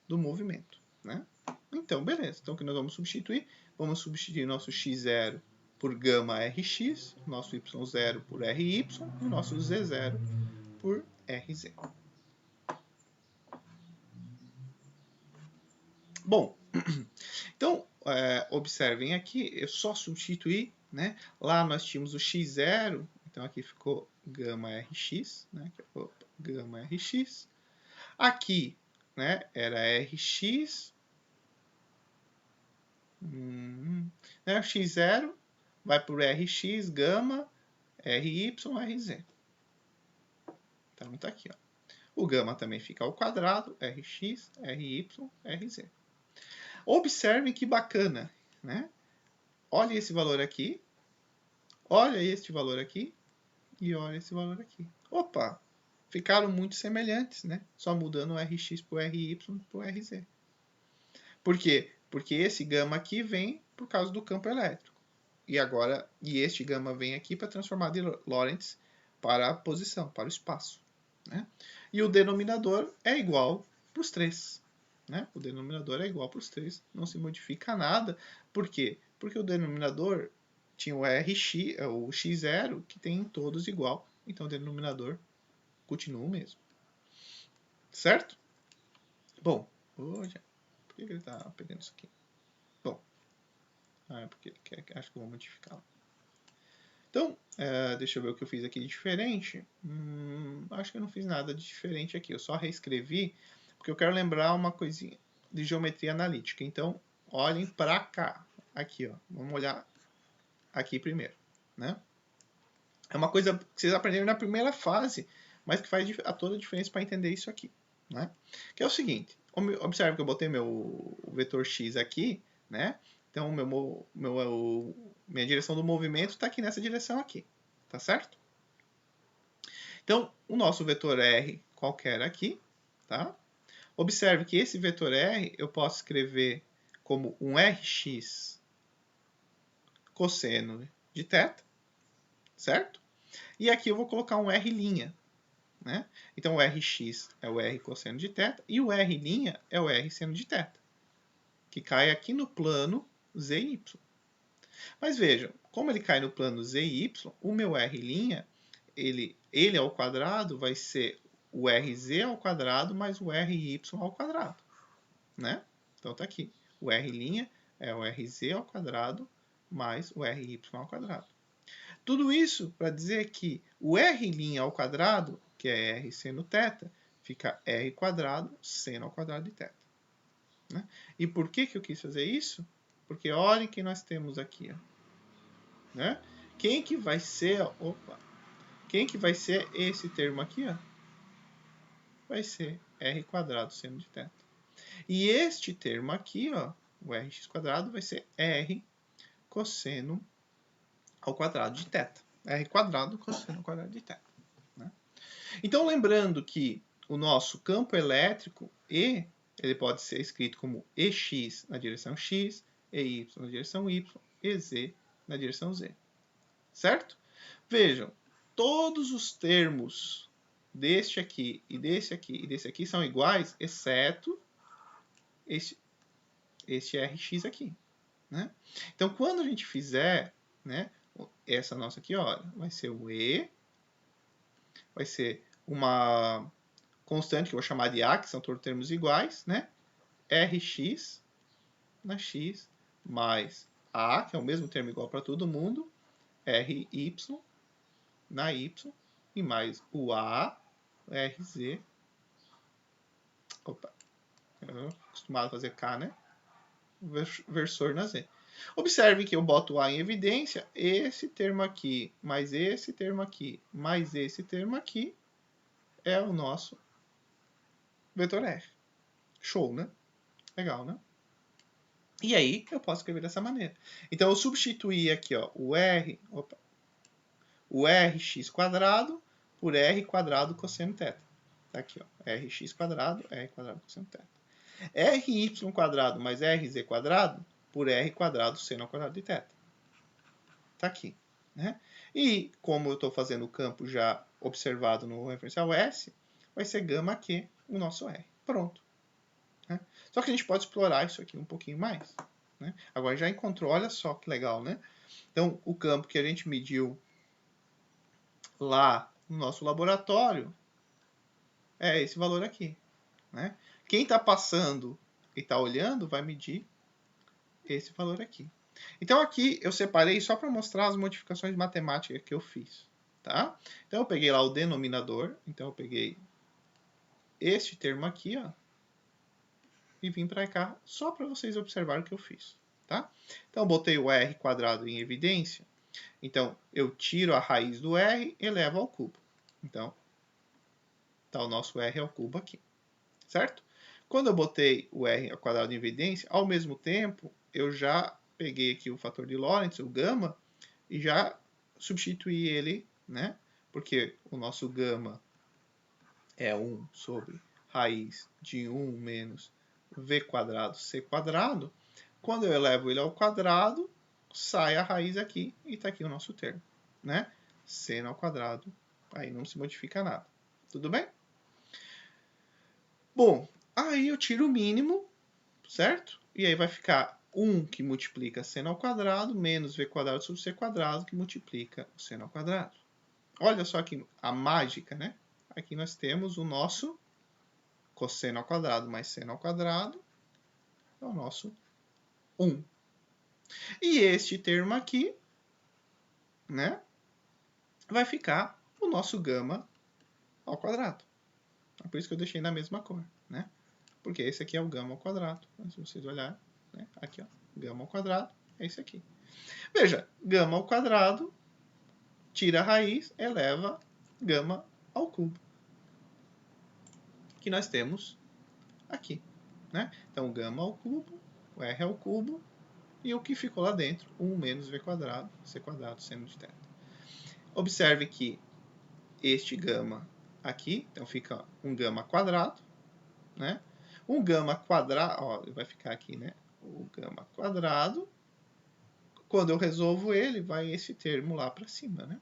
do movimento. Né? Então, beleza. Então, o que nós vamos substituir? Vamos substituir nosso x0 por gama Rx, nosso y0 por Ry e o nosso z0 por Rz. Bom, então, observem aqui, eu só substituí, né? Lá nós tínhamos o x0, então aqui ficou gama Rx, né? Gama Rx. Aqui, né, era Rx, né, o x0 vai por Rx, gama, Ry, Rz. Então, tá aqui, ó. O gama também fica ao quadrado, Rx, Ry, Rz. Observem que bacana, né? Olha esse valor aqui, olha este valor aqui e olha esse valor aqui. Opa, ficaram muito semelhantes, né? Só mudando o Rx por Ry por Rz. Por quê? Porque esse gama aqui vem por causa do campo elétrico. E este gama vem aqui para transformar de Lorentz para a posição, para o espaço. Né? E o denominador é igual para os três. Né? O denominador é igual para os três, não se modifica nada. Por quê? Porque o denominador tinha o o x0, que tem em todos igual. Então o denominador continua o mesmo. Certo? Bom, por que ele está pegando isso aqui? Bom, porque ele quer, acho que eu vou modificar. Então, deixa eu ver o que eu fiz aqui de diferente. Acho que eu não fiz nada de diferente aqui. Eu só reescrevi, porque eu quero lembrar uma coisinha de geometria analítica. Então, olhem para cá. Aqui, ó. Vamos olhar aqui primeiro. Né? É uma coisa que vocês aprenderam na primeira fase, mas que faz toda a diferença para entender isso aqui. Né? Que é o seguinte. Observe que eu botei meu vetor x aqui, né? Então, minha direção do movimento está aqui nessa direção aqui. Tá certo? Então, o nosso vetor R qualquer aqui, tá? Observe que esse vetor R eu posso escrever como um Rx cosseno de θ, certo? E aqui eu vou colocar um R', né? Então, o Rx é o R cosseno de θ e o R' é o R seno de θ, que cai aqui no plano z e y. Mas vejam, como ele cai no plano z e y, o meu R', ele ao quadrado vai ser o Rz ao quadrado mais o Ry ao quadrado. Né? Então tá aqui. O R' é o RZ ao quadrado mais o RY ao quadrado. Tudo isso para dizer que o R' ao quadrado, que é R seno θ, fica R quadrado seno ao quadrado de θ. Né? E por que eu quis fazer isso? Porque olhem que nós temos aqui. Ó. Né? Quem que vai ser... Opa! Quem que vai ser esse termo aqui? Ó? Vai ser R quadrado seno de θ. E este termo aqui, ó, o Rx quadrado, vai ser R cosseno ao quadrado de θ. R quadrado cosseno ao quadrado de θ. Né? Então, lembrando que o nosso campo elétrico E, ele pode ser escrito como EX na direção X, EY na direção Y, EZ na direção Z. Certo? Vejam, todos os termos deste aqui e desse aqui e desse aqui são iguais, exceto este Rx aqui. Né? Então, quando a gente fizer, né, essa nossa aqui, olha, vai ser o E, vai ser uma constante que eu vou chamar de A, que são todos termos iguais, né? Rx na X mais A, que é o mesmo termo igual para todo mundo, Ry na Y, e mais o A, Rz. Opa, eu tô acostumado a fazer K, né? Versor na Z. Observe que eu boto o A em evidência, esse termo aqui, mais esse termo aqui, mais esse termo aqui, é o nosso vetor R. Show, né? Legal, né? E aí, eu posso escrever dessa maneira. Então, eu substituí aqui ó, o Rx quadrado por R quadrado cosseno θ. Tá aqui, ó, Rx quadrado, R quadrado cosseno θ. Ry quadrado mais Rz quadrado por R quadrado seno ao quadrado de θ. Tá aqui. Né? E como eu estou fazendo o campo já observado no referencial S, vai ser gama Q o nosso R. Pronto. Né? Só que a gente pode explorar isso aqui um pouquinho mais. Né? Agora já encontrou, olha só que legal, né? Então, o campo que a gente mediu lá no nosso laboratório é esse valor aqui. Né? Quem está passando e está olhando vai medir esse valor aqui. Então aqui eu separei só para mostrar as modificações matemáticas que eu fiz. Tá? Então eu peguei lá o denominador, então eu peguei este termo aqui, ó, e vim para cá só para vocês observarem o que eu fiz. Tá? Então eu botei o R quadrado em evidência, então eu tiro a raiz do R e elevo ao cubo. Então está o nosso R ao cubo aqui. Certo? Quando eu botei o R ao quadrado em evidência, ao mesmo tempo eu já peguei aqui o fator de Lorentz, o gama, e já substituí ele, né? Porque o nosso gama é 1 sobre raiz de 1 menos v quadrado c quadrado. Quando eu elevo ele ao quadrado, sai a raiz aqui e está aqui o nosso termo, né? Seno ao quadrado, aí não se modifica nada. Tudo bem? Bom, aí eu tiro o mínimo, certo? E aí vai ficar 1 que multiplica seno ao quadrado, menos v quadrado sobre c quadrado, que multiplica o seno ao quadrado. Olha só aqui a mágica, né? Aqui nós temos o nosso cosseno ao quadrado mais seno ao quadrado, é o nosso 1. E este termo aqui, né? Vai ficar o nosso gama ao quadrado. É por isso que eu deixei na mesma cor, né? Porque esse aqui é o gama ao quadrado. Se vocês olharem, né? Aqui, ó, gama ao quadrado, é esse aqui. Veja, gama ao quadrado, tira a raiz, eleva gama ao cubo. Que nós temos aqui, né? Então, gama ao cubo, o R ao cubo, e o que ficou lá dentro, 1 menos v quadrado, c quadrado, seno de θ. Observe que este gama aqui, então fica um gama quadrado, né? Um gama quadrado, ó, vai ficar aqui, né? O gama quadrado. Quando eu resolvo ele, vai esse termo lá para cima, né?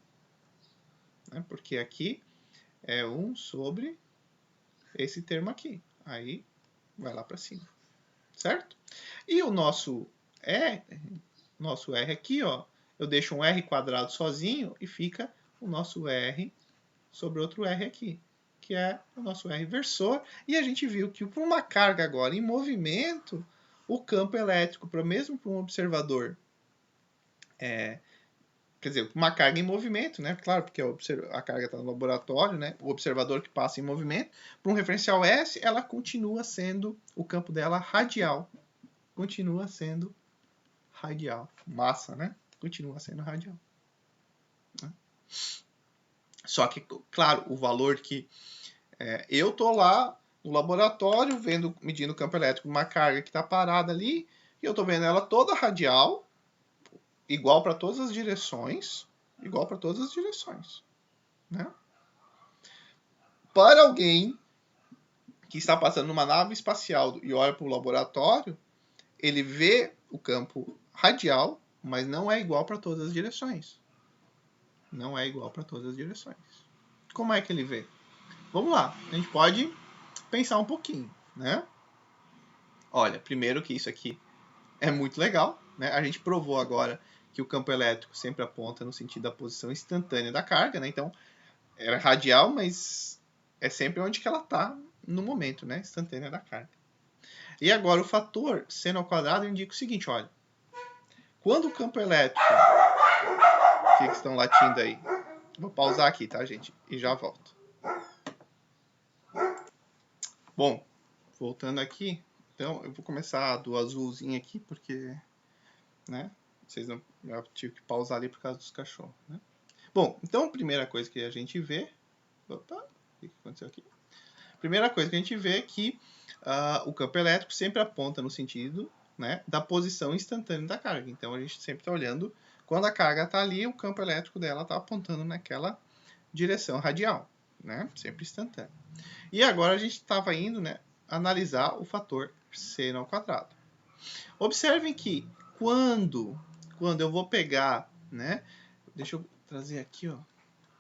Porque aqui é 1 sobre esse termo aqui. Aí vai lá para cima, certo? E o nosso R aqui, ó, eu deixo um R quadrado sozinho e fica o nosso R sobre outro R aqui, que é o nosso R versor. E a gente viu que com uma carga agora em movimento, o campo elétrico, mesmo para um observador, quer dizer, uma carga em movimento, né? Claro, porque a carga está no laboratório, né? O observador que passa em movimento, para um referencial S, ela continua sendo, o campo dela radial. Continua sendo radial. Massa, né? Continua sendo radial. Só que, claro, o valor que eu tô lá no laboratório medindo o campo elétrico de uma carga que está parada ali, e eu tô vendo ela toda radial, igual para todas as direções, né? Para alguém que está passando numa nave espacial e olha para o laboratório, ele vê o campo radial, mas não é igual para todas as direções. Não é igual para todas as direções. Como é que ele vê? Vamos lá, a gente pode pensar um pouquinho, né? Olha, primeiro que isso aqui é muito legal, né? A gente provou agora que o campo elétrico sempre aponta no sentido da posição instantânea da carga, né? Então, era radial, mas é sempre onde que ela está no momento, né? Instantânea da carga. E agora o fator seno ao quadrado indica o seguinte, olha. Quando o campo elétrico... O que estão latindo aí? Vou pausar aqui, tá, gente? E já volto. Bom, voltando aqui. Então, eu vou começar do azulzinho aqui, porque... né? Vocês não... Eu tive que pausar ali por causa dos cachorros, né? Bom, então a primeira coisa que a gente vê... Opa, o que aconteceu aqui? Primeira coisa que a gente vê é que o campo elétrico sempre aponta no sentido, né, da posição instantânea da carga. Então a gente sempre está olhando, quando a carga está ali, o campo elétrico dela está apontando naquela direção radial, né, sempre instantâneo. E agora a gente estava indo, né, analisar o fator seno ao quadrado. Observem que quando eu vou pegar, né, deixa eu trazer aqui, ó,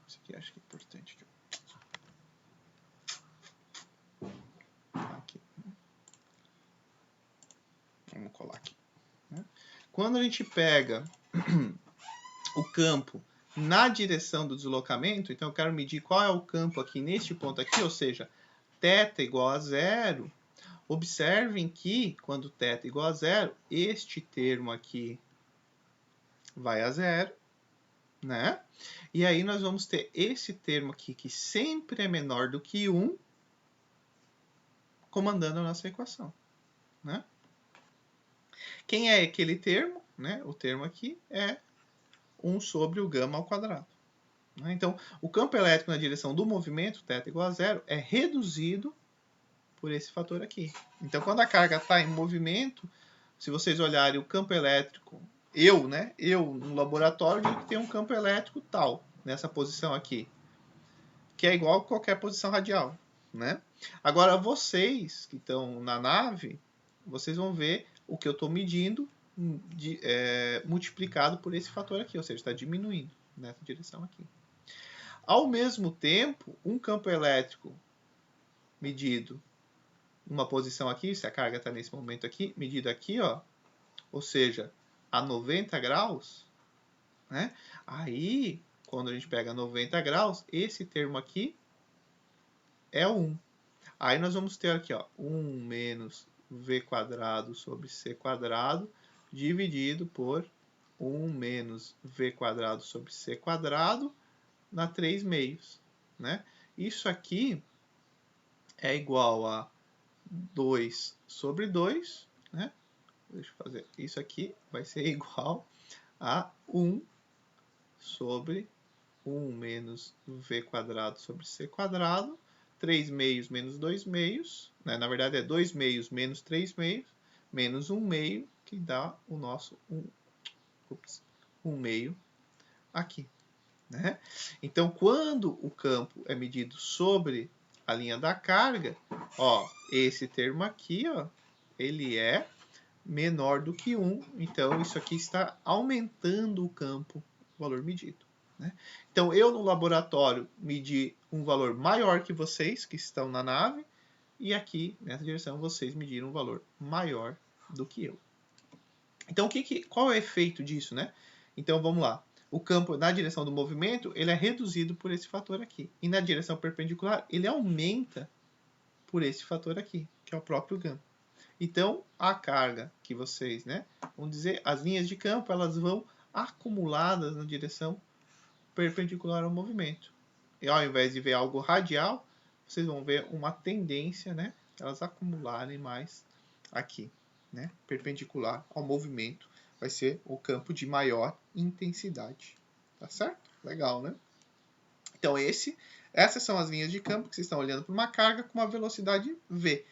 isso aqui acho que é importante. Aqui. Vamos colar aqui. Né? Quando a gente pega o campo na direção do deslocamento, então eu quero medir qual é o campo aqui neste ponto aqui, ou seja, θ igual a zero. Observem que, quando θ igual a zero, este termo aqui vai a zero, né? E aí nós vamos ter esse termo aqui, que sempre é menor do que 1, comandando a nossa equação, né? Quem é aquele termo? Né? O termo aqui é 1 sobre o gama ao quadrado. Então, o campo elétrico na direção do movimento, θ igual a zero, é reduzido por esse fator aqui. Então, quando a carga está em movimento, se vocês olharem o campo elétrico, eu no laboratório, digo que tem um campo elétrico tal, nessa posição aqui, que é igual a qualquer posição radial. Né? Agora, vocês que estão na nave, vocês vão ver o que eu estou medindo multiplicado por esse fator aqui, ou seja, está diminuindo nessa direção aqui. Ao mesmo tempo, um campo elétrico medido numa posição aqui, se a carga está nesse momento aqui, medido aqui, ó, ou seja, a 90 graus, né? Aí, quando a gente pega 90 graus, esse termo aqui é 1. Aí nós vamos ter aqui, ó, 1 menos v quadrado sobre c quadrado dividido por 1 menos v quadrado sobre c quadrado na 3 meios, né? Isso aqui é igual a 2 sobre 2, né? Deixa eu fazer. Isso aqui vai ser igual a 1 sobre 1 menos v quadrado sobre c quadrado, 3 meios menos 2 meios, né? Na verdade é 2 meios menos 3 meios, menos 1 meio, que dá o nosso 1 meio aqui. Né? Então, quando o campo é medido sobre a linha da carga, ó, esse termo aqui, ó, ele é menor do que 1. Então, isso aqui está aumentando o campo, o valor medido. Né? Então, eu no laboratório medi um valor maior que vocês, que estão na nave, e aqui, nessa direção, vocês mediram um valor maior do que eu. Então, qual é o efeito disso? Né? Então, vamos lá. O campo na direção do movimento, ele é reduzido por esse fator aqui. E na direção perpendicular, ele aumenta por esse fator aqui, que é o próprio gama. Então, a carga que vocês, né, vamos dizer, as linhas de campo, elas vão acumuladas na direção perpendicular ao movimento. E ao invés de ver algo radial, vocês vão ver uma tendência, né, elas acumularem mais aqui, né, perpendicular ao movimento. Vai ser o campo de maior intensidade. Tá certo? Legal, né? Então, essas são as linhas de campo que vocês estão olhando para uma carga com uma velocidade V.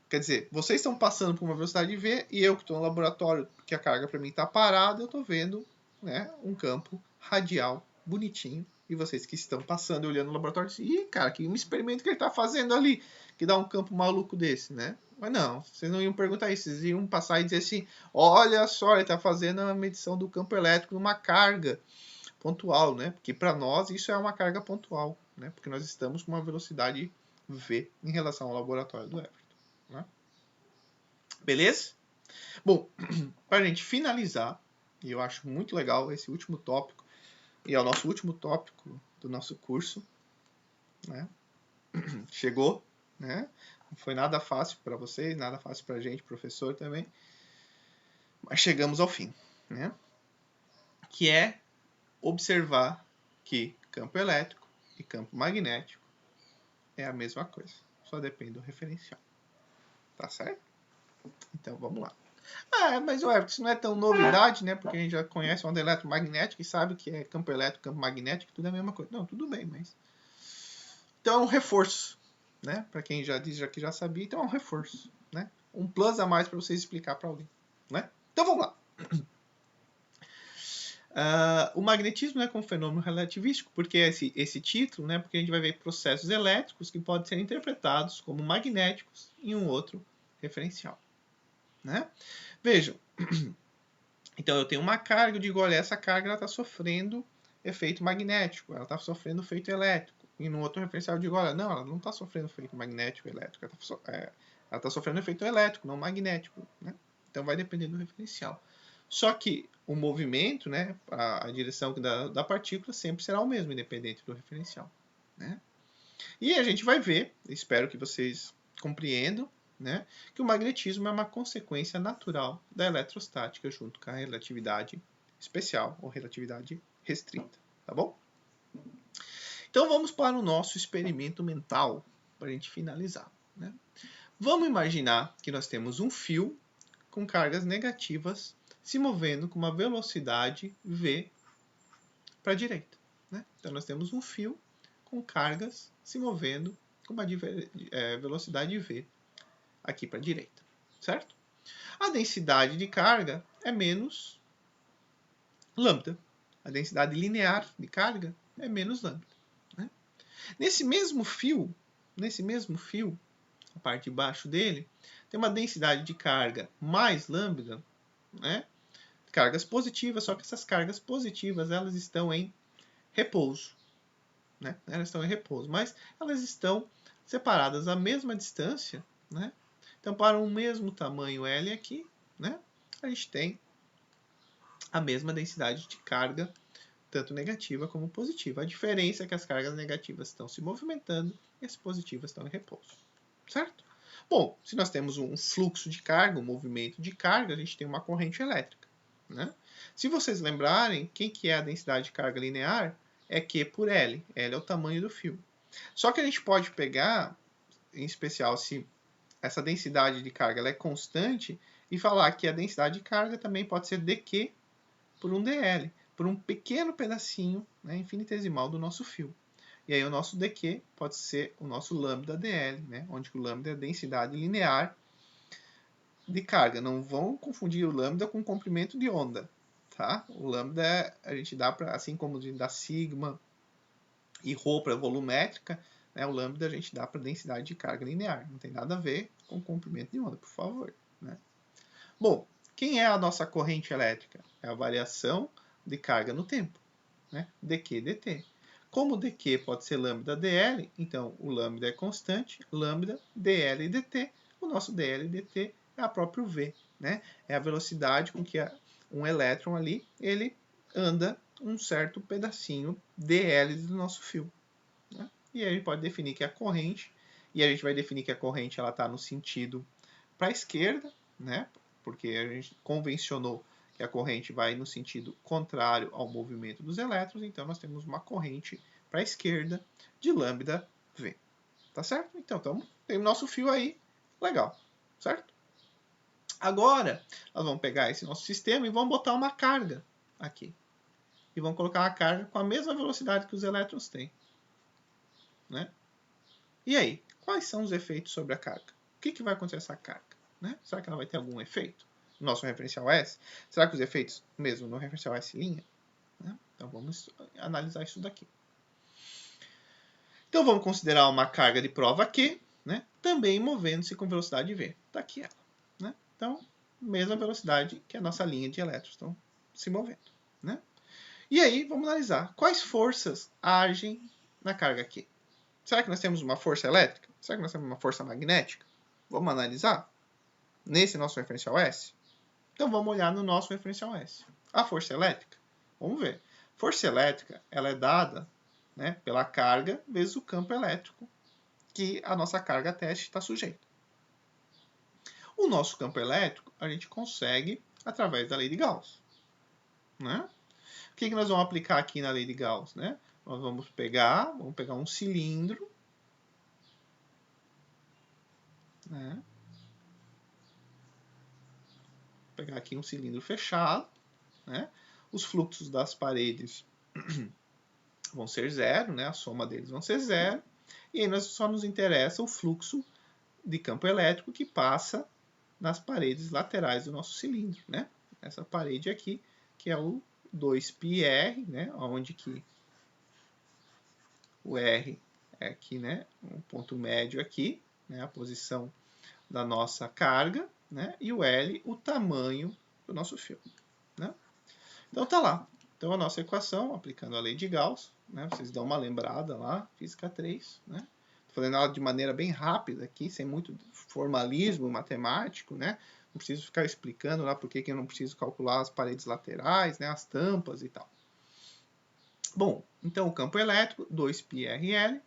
Quer dizer, vocês estão passando por uma velocidade V e eu que estou no laboratório, que a carga para mim está parada, eu estou vendo, né, um campo radial bonitinho. E vocês que estão passando e olhando no laboratório, dizem, ih, cara, que um experimento que ele está fazendo ali, que dá um campo maluco desse, né? Mas não, vocês não iam perguntar isso, vocês iam passar e dizer assim, olha só, ele está fazendo a medição do campo elétrico numa carga pontual, né? Porque para nós isso é uma carga pontual, né? Porque nós estamos com uma velocidade V em relação ao laboratório do Everton. Né? Beleza? Bom, para a gente finalizar, e eu acho muito legal esse último tópico, e é o nosso último tópico do nosso curso, né? Chegou, né? Não foi nada fácil para vocês, nada fácil para a gente, professor também, mas chegamos ao fim, né? Que é observar que campo elétrico e campo magnético é a mesma coisa, só depende do referencial. Tá certo? Então vamos lá. Mas isso não é tão novidade, né? Porque a gente já conhece onda eletromagnética e sabe que é campo elétrico, campo magnético, tudo é a mesma coisa. Não, tudo bem, mas... Então é um reforço, né? Para quem já diz que já sabia, então é um reforço, né? Um plus a mais para vocês explicar para alguém, né? Então vamos lá. O magnetismo, né, como fenômeno relativístico, porque esse título, né, porque a gente vai ver processos elétricos que podem ser interpretados como magnéticos em um outro referencial. Né? Vejam, então eu tenho uma carga, eu digo, olha, essa carga está sofrendo efeito magnético, ela está sofrendo efeito elétrico. E no outro referencial eu digo, olha, não, ela não está sofrendo efeito magnético elétrico, ela está sofrendo efeito elétrico, não magnético. Né? Então vai depender do referencial. Só que o movimento, né, a direção da partícula sempre será o mesmo, independente do referencial. Né? E a gente vai ver, espero que vocês compreendam, né, que o magnetismo é uma consequência natural da eletrostática junto com a relatividade especial ou relatividade restrita. Tá bom? Então vamos para o nosso experimento mental, para a gente finalizar. Né? Vamos imaginar que nós temos um fio com cargas negativas se movendo com uma velocidade v para a direita. Né? Então nós temos um fio com cargas se movendo com uma velocidade v aqui para a direita. Certo? A densidade de carga é menos lambda. A densidade linear de carga é menos lambda. Né? Nesse mesmo fio, a parte de baixo dele, tem uma densidade de carga mais lambda, né? Cargas positivas, só que essas cargas positivas elas estão em repouso. Né? Elas estão em repouso, mas elas estão separadas a mesma distância. Né? Então, para um mesmo tamanho L aqui, né? A gente tem a mesma densidade de carga, tanto negativa como positiva. A diferença é que as cargas negativas estão se movimentando e as positivas estão em repouso. Certo? Bom, se nós temos um fluxo de carga, um movimento de carga, a gente tem uma corrente elétrica. Né? Se vocês lembrarem, quem que é a densidade de carga linear? É Q por L. L é o tamanho do fio. Só que a gente pode pegar, em especial se essa densidade de carga ela é constante, e falar que a densidade de carga também pode ser dQ por um dL, por um pequeno pedacinho, né, infinitesimal do nosso fio. E aí o nosso dQ pode ser o nosso lambda dL, né, onde o lambda é a densidade linear de carga. Não vão confundir o lambda com o comprimento de onda. Tá? O lambda a gente dá para, assim como a gente dá sigma e ρ para volumétrica, né, o lambda a gente dá para densidade de carga linear. Não tem nada a ver com o comprimento de onda, por favor. Né? Bom, quem é a nossa corrente elétrica? É a variação de carga no tempo, né? dQ dt. Como dQ pode ser lambda dL, então o lambda é constante, lambda dL dt. O nosso dL dt é a própria V, né? É a velocidade com que um elétron ali ele anda um certo pedacinho dL do nosso fio. Né? E aí a gente pode definir que a corrente, e a gente vai definir que a corrente ela está no sentido para a esquerda, né? Porque a gente convencionou que a corrente vai no sentido contrário ao movimento dos elétrons, então nós temos uma corrente para a esquerda de lambda V. Tá certo? Então, tem o nosso fio aí, legal, certo? Agora, nós vamos pegar esse nosso sistema e vamos botar uma carga aqui. E vamos colocar uma carga com a mesma velocidade que os elétrons têm. Né? E aí, quais são os efeitos sobre a carga? O que vai acontecer com essa carga? Né? Será que ela vai ter algum efeito no nosso referencial S? Será que os efeitos mesmo no referencial S'? Né? Então vamos analisar isso daqui. Então vamos considerar uma carga de prova Q, né? Também movendo-se com velocidade V. Está aqui ela. Né? Então, mesma velocidade que a nossa linha de elétrons estão se movendo. Né? E aí, vamos analisar quais forças agem na carga Q. Será que nós temos uma força elétrica? Será que nós temos uma força magnética? Vamos analisar nesse nosso referencial S? Então vamos olhar no nosso referencial S. A força elétrica, vamos ver. Força elétrica, ela é dada, né, pela carga vezes o campo elétrico que a nossa carga teste está sujeita. O nosso campo elétrico a gente consegue através da lei de Gauss. Né? O que nós vamos aplicar aqui na lei de Gauss? Né? Nós vamos pegar um cilindro, né? Vou pegar aqui um cilindro fechado, né? Os fluxos das paredes vão ser zero, né? A soma deles vão ser zero, e aí só nos interessa o fluxo de campo elétrico que passa nas paredes laterais do nosso cilindro, né? Essa parede aqui, que é o 2πr, né? Onde que o R é aqui, né? Um ponto médio aqui, né? A posição da nossa carga, né? E o L, o tamanho do nosso fio, né? Então tá lá. Então a nossa equação, aplicando a lei de Gauss, né? Vocês dão uma lembrada lá, física 3, né? Tô fazendo ela de maneira bem rápida aqui, sem muito formalismo matemático, né? Não preciso ficar explicando lá por que eu não preciso calcular as paredes laterais, né? As tampas e tal. Bom, então o campo elétrico, 2πrl,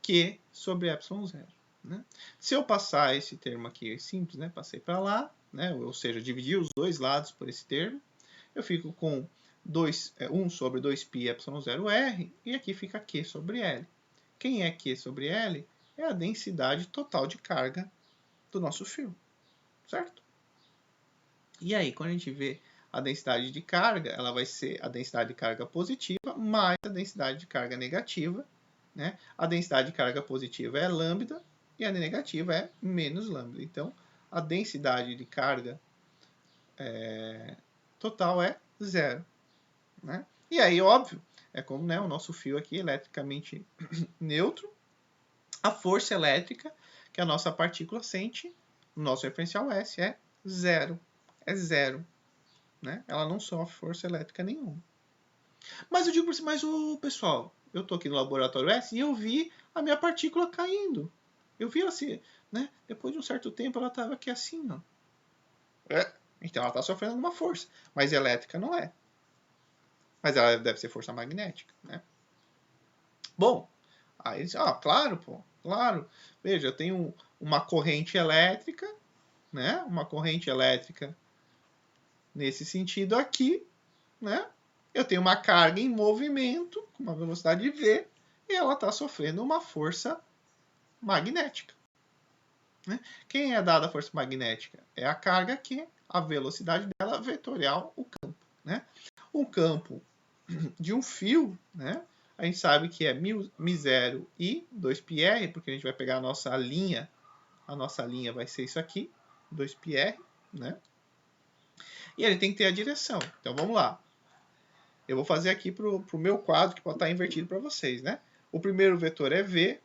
Q sobre ε0. Né? Se eu passar esse termo aqui simples, né? Passei para lá, né? Ou seja, dividir os dois lados por esse termo, eu fico com 1 sobre 2πε0r, e aqui fica Q sobre L. Quem é Q sobre L? É a densidade total de carga do nosso fio, certo? E aí, quando a gente vê a densidade de carga, ela vai ser a densidade de carga positiva mais a densidade de carga negativa. Né? A densidade de carga positiva é lambda e a negativa é menos lambda. Então, a densidade de carga total é zero. Né? E aí, óbvio, é como, né, o nosso fio aqui eletricamente neutro, a força elétrica que a nossa partícula sente no nosso referencial S é zero. É zero. Né? Ela não sofre força elétrica nenhuma. Mas eu digo assim, mas o pessoal, eu estou aqui no laboratório S e eu vi a minha partícula caindo. Eu vi ela assim, né? Depois de um certo tempo ela estava aqui assim, ó. Então ela está sofrendo alguma força, mas elétrica não é. Mas ela deve ser força magnética, né? Bom, aí eles, claro, pô, claro. Veja, eu tenho uma corrente elétrica, né? Uma corrente elétrica nesse sentido aqui, né? Eu tenho uma carga em movimento, com uma velocidade v, e ela está sofrendo uma força magnética. Né? Quem é dada a força magnética? É a carga aqui, a velocidade dela vetorial, o campo. Né? O campo de um fio, né? A gente sabe que é μ0 e 2πr, porque a gente vai pegar a nossa linha vai ser isso aqui, 2πr, né? E ele tem que ter a direção. Então vamos lá. Eu vou fazer aqui para o meu quadro, que pode estar invertido para vocês, né? O primeiro vetor é V,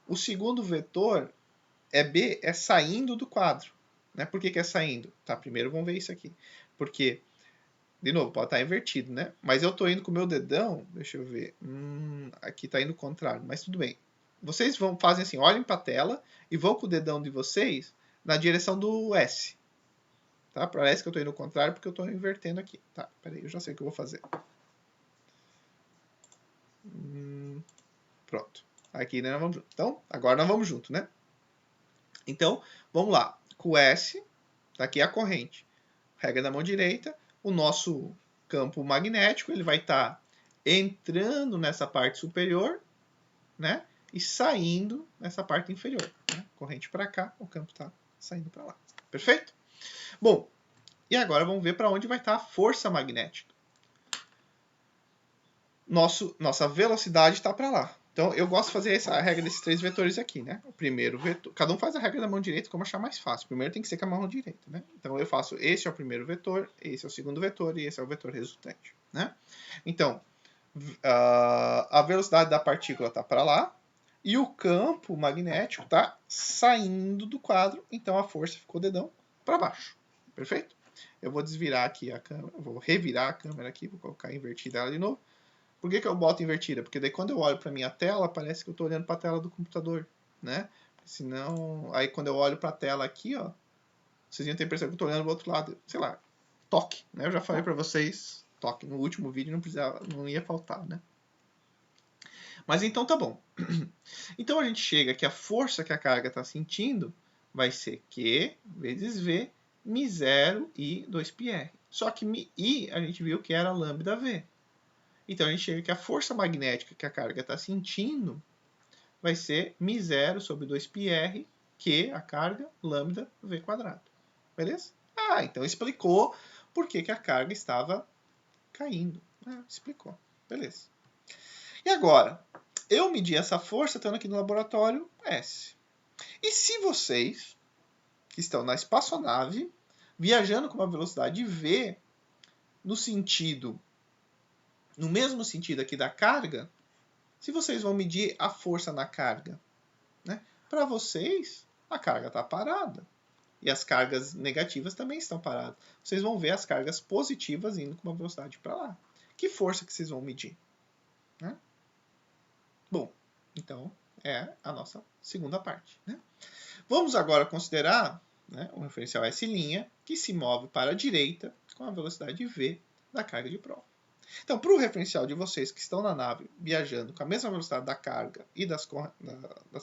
o segundo vetor é B, é saindo do quadro. Né? Por que é saindo? Tá, primeiro vamos ver isso aqui. Porque, de novo, pode estar invertido, né? Mas eu estou indo com o meu dedão, deixa eu ver, aqui está indo o contrário, mas tudo bem. Vocês fazem assim, olhem para a tela e vão com o dedão de vocês na direção do S. Tá? Parece que eu estou indo ao contrário porque eu estou invertendo aqui. Tá, peraí, eu já sei o que eu vou fazer. Pronto. Aqui, né, nós vamos junto. Então, agora nós vamos junto, né? Então, vamos lá. com o S, tá aqui a corrente, regra da mão direita, o nosso campo magnético ele vai estar entrando nessa parte superior, né? E saindo nessa parte inferior. Né? Corrente para cá, o campo está saindo para lá. Perfeito? Bom, e agora vamos ver para onde vai estar a força magnética. Nossa velocidade está para lá. Então, eu gosto de fazer a regra desses 3 vetores aqui, né? O primeiro vetor... Cada um faz a regra da mão direita como achar mais fácil. Primeiro tem que ser com a mão direita, né? Então, eu faço esse é o primeiro vetor, esse é o segundo vetor e esse é o vetor resultante, né? Então, a velocidade da partícula está para lá e o campo magnético está saindo do quadro. Então, a força ficou dedão para baixo. Perfeito? Eu vou desvirar aqui a câmera, vou revirar a câmera aqui, vou colocar invertida ela de novo. Por que eu boto invertida? Porque daí quando eu olho para minha tela, parece que eu estou olhando para a tela do computador, né? Senão, aí quando eu olho para a tela aqui, ó, vocês iam ter a impressão que eu estou olhando para o outro lado, sei lá, toque, né? Eu já falei para vocês, toque. No último vídeo não ia faltar, né? Mas então tá bom. Então a gente chega que a força que a carga está sentindo vai ser Q vezes V, μ0 e 2πr. Só que I a gente viu que era lambda V. Então, a gente chega que a força magnética que a carga está sentindo vai ser μ0 sobre 2πr, que a carga, lambda, v quadrado. Beleza? Ah, então explicou por que a carga estava caindo. Explicou. Beleza. E agora, eu medi essa força estando aqui no laboratório S. E se vocês, que estão na espaçonave, viajando com uma velocidade v, no mesmo sentido aqui da carga, se vocês vão medir a força na carga, né? Para vocês, a carga está parada. E as cargas negativas também estão paradas. Vocês vão ver as cargas positivas indo com uma velocidade para lá. Que força que vocês vão medir? Né? Bom, então é a nossa segunda parte. Né? Vamos agora considerar, né, um referencial S', que se move para a direita com a velocidade v da carga de prova. Então, para o referencial de vocês que estão na nave viajando com a mesma velocidade da carga e das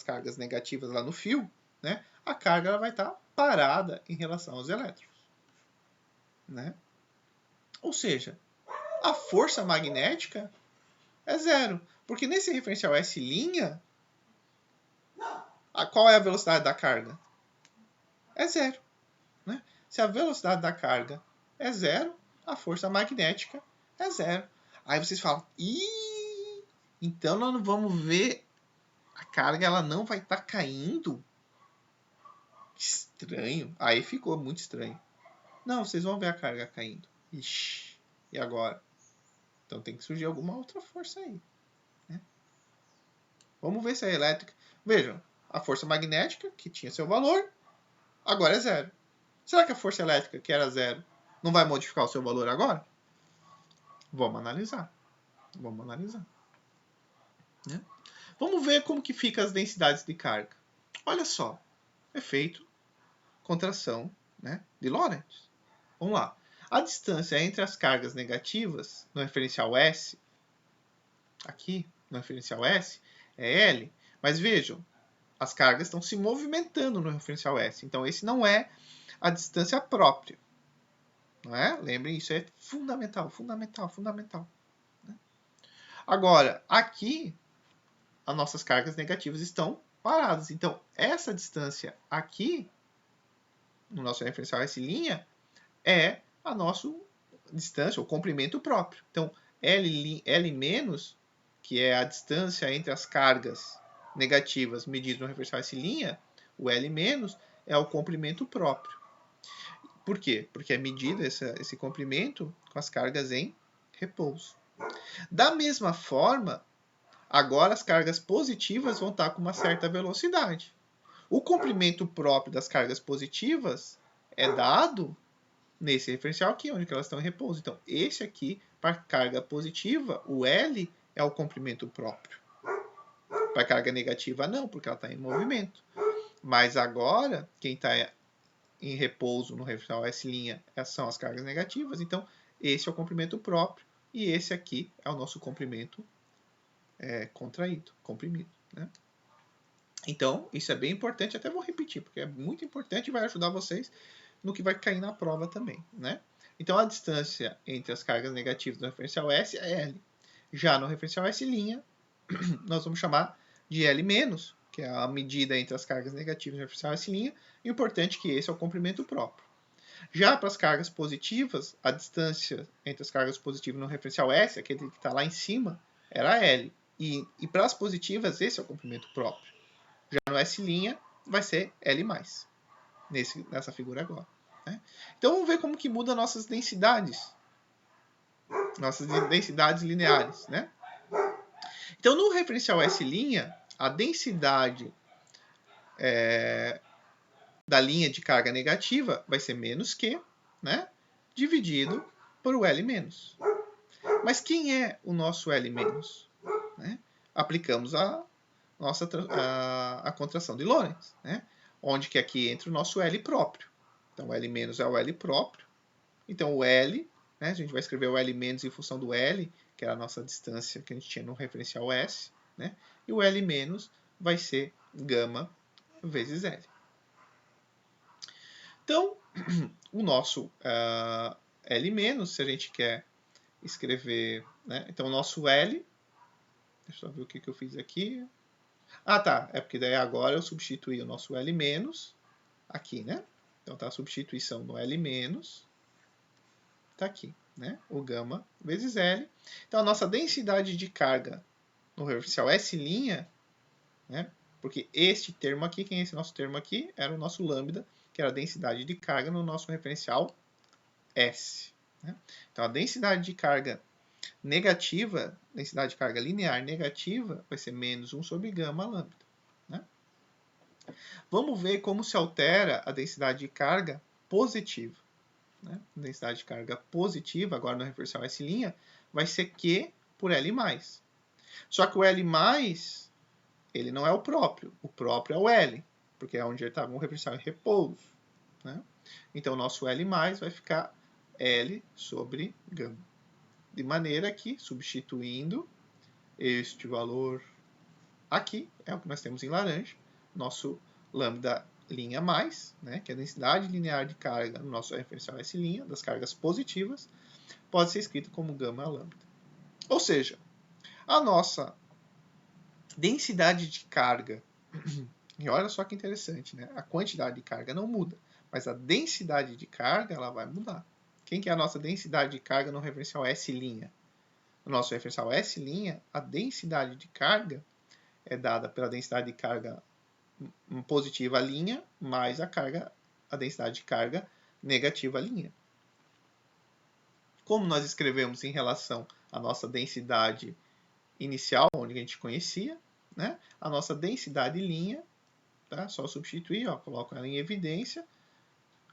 cargas negativas lá no fio, né, a carga ela vai estar parada em relação aos elétrons. Né? Ou seja, a força magnética é zero. Porque nesse referencial S', qual é a velocidade da carga? É zero. Né? Se a velocidade da carga é zero, a força magnética é zero. Aí vocês falam, então nós não vamos ver a carga, ela não vai estar caindo? Estranho. Aí ficou muito estranho. Não, vocês vão ver a carga caindo. Ixi, e agora? Então tem que surgir alguma outra força aí. Né? Vamos ver se é elétrica. Vejam, a força magnética, que tinha seu valor, agora é zero. Será que a força elétrica, que era zero, não vai modificar o seu valor agora? Vamos analisar. Vamos analisar. Né? Vamos ver como que fica as densidades de carga. Olha só. Efeito contração, né, de Lorentz. Vamos lá. A distância entre as cargas negativas no referencial S, aqui no referencial S, é L. Mas vejam, as cargas estão se movimentando no referencial S. Então, esse não é a distância própria. Não é? Lembrem, isso é fundamental, fundamental, fundamental. Agora, aqui, as nossas cargas negativas estão paradas. Então, essa distância aqui, no nosso referencial S', é a nossa distância, o comprimento próprio. Então, L-, que é a distância entre as cargas negativas medidas no referencial S', o L- é o comprimento próprio. Por quê? Porque é medido esse comprimento com as cargas em repouso. Da mesma forma, agora as cargas positivas vão estar com uma certa velocidade. O comprimento próprio das cargas positivas é dado nesse referencial aqui, onde elas estão em repouso. Então, esse aqui, para carga positiva, o L é o comprimento próprio. Para carga negativa, não, porque ela está em movimento. Mas agora, quem está em repouso no referencial S' são as cargas negativas. Então, esse é o comprimento próprio. E esse aqui é o nosso comprimento contraído, comprimido. Né? Então, isso é bem importante, até vou repetir, porque é muito importante e vai ajudar vocês no que vai cair na prova também, né? Então, a distância entre as cargas negativas do referencial S é L. Já no referencial S', nós vamos chamar de L-, que é a medida entre as cargas negativas do referencial S'. Importante que esse é o comprimento próprio. Já para as cargas positivas, a distância entre as cargas positivas no referencial S, aquele que está lá em cima, era L. E para as positivas, esse é o comprimento próprio. Já no S', vai ser L+, nessa figura agora. Né? Então, vamos ver como que muda nossas densidades lineares. Né? Então, no referencial S', a densidade da linha de carga negativa vai ser menos Q, né? Dividido por o L-. Mas quem é o nosso L-? Né? Aplicamos a contração de Lorentz, né? Onde que aqui entra o nosso L próprio. Então, o L- é o L próprio. Então, o L, né? A gente vai escrever o L- em função do L, que é a nossa distância que a gente tinha no referencial S, né? E o L- vai ser gama vezes L. Então, o nosso L-, se a gente quer escrever, né? Então, o nosso L, deixa eu ver o que eu fiz aqui. Ah, tá, é porque daí agora eu substituí o nosso L- aqui, né? Então, tá a substituição do L-, tá aqui, né? O gama vezes L. Então, a nossa densidade de carga no referencial S', né? Porque este termo aqui, quem é esse nosso termo aqui? Era o nosso lambda, que era a densidade de carga no nosso referencial S. Né? Então, a densidade de carga negativa, densidade de carga linear negativa, vai ser menos 1 sobre gama lambda. Né? Vamos ver como se altera a densidade de carga positiva. Né? A densidade de carga positiva, agora no referencial S', vai ser Q por L+. Só que o L+, ele não é o próprio é o L, porque é onde ele estava um referencial em repouso. Né? Então, o nosso L+, vai ficar L sobre gama. De maneira que, substituindo este valor aqui, é o que nós temos em laranja, nosso lambda linha mais, né, que é a densidade linear de carga no nosso referencial S', das cargas positivas, pode ser escrito como gama lambda. Ou seja, a nossa densidade de carga, e olha só que interessante, né? A quantidade de carga não muda, mas a densidade de carga ela vai mudar. Quem que é a nossa densidade de carga no referencial S'? No nosso referencial S', a densidade de carga é dada pela densidade de carga positiva linha mais a densidade de carga negativa linha. Como nós escrevemos em relação à nossa densidade inicial, onde a gente conhecia, né? A nossa densidade linha, tá? Só substituir, ó, coloco ela em evidência.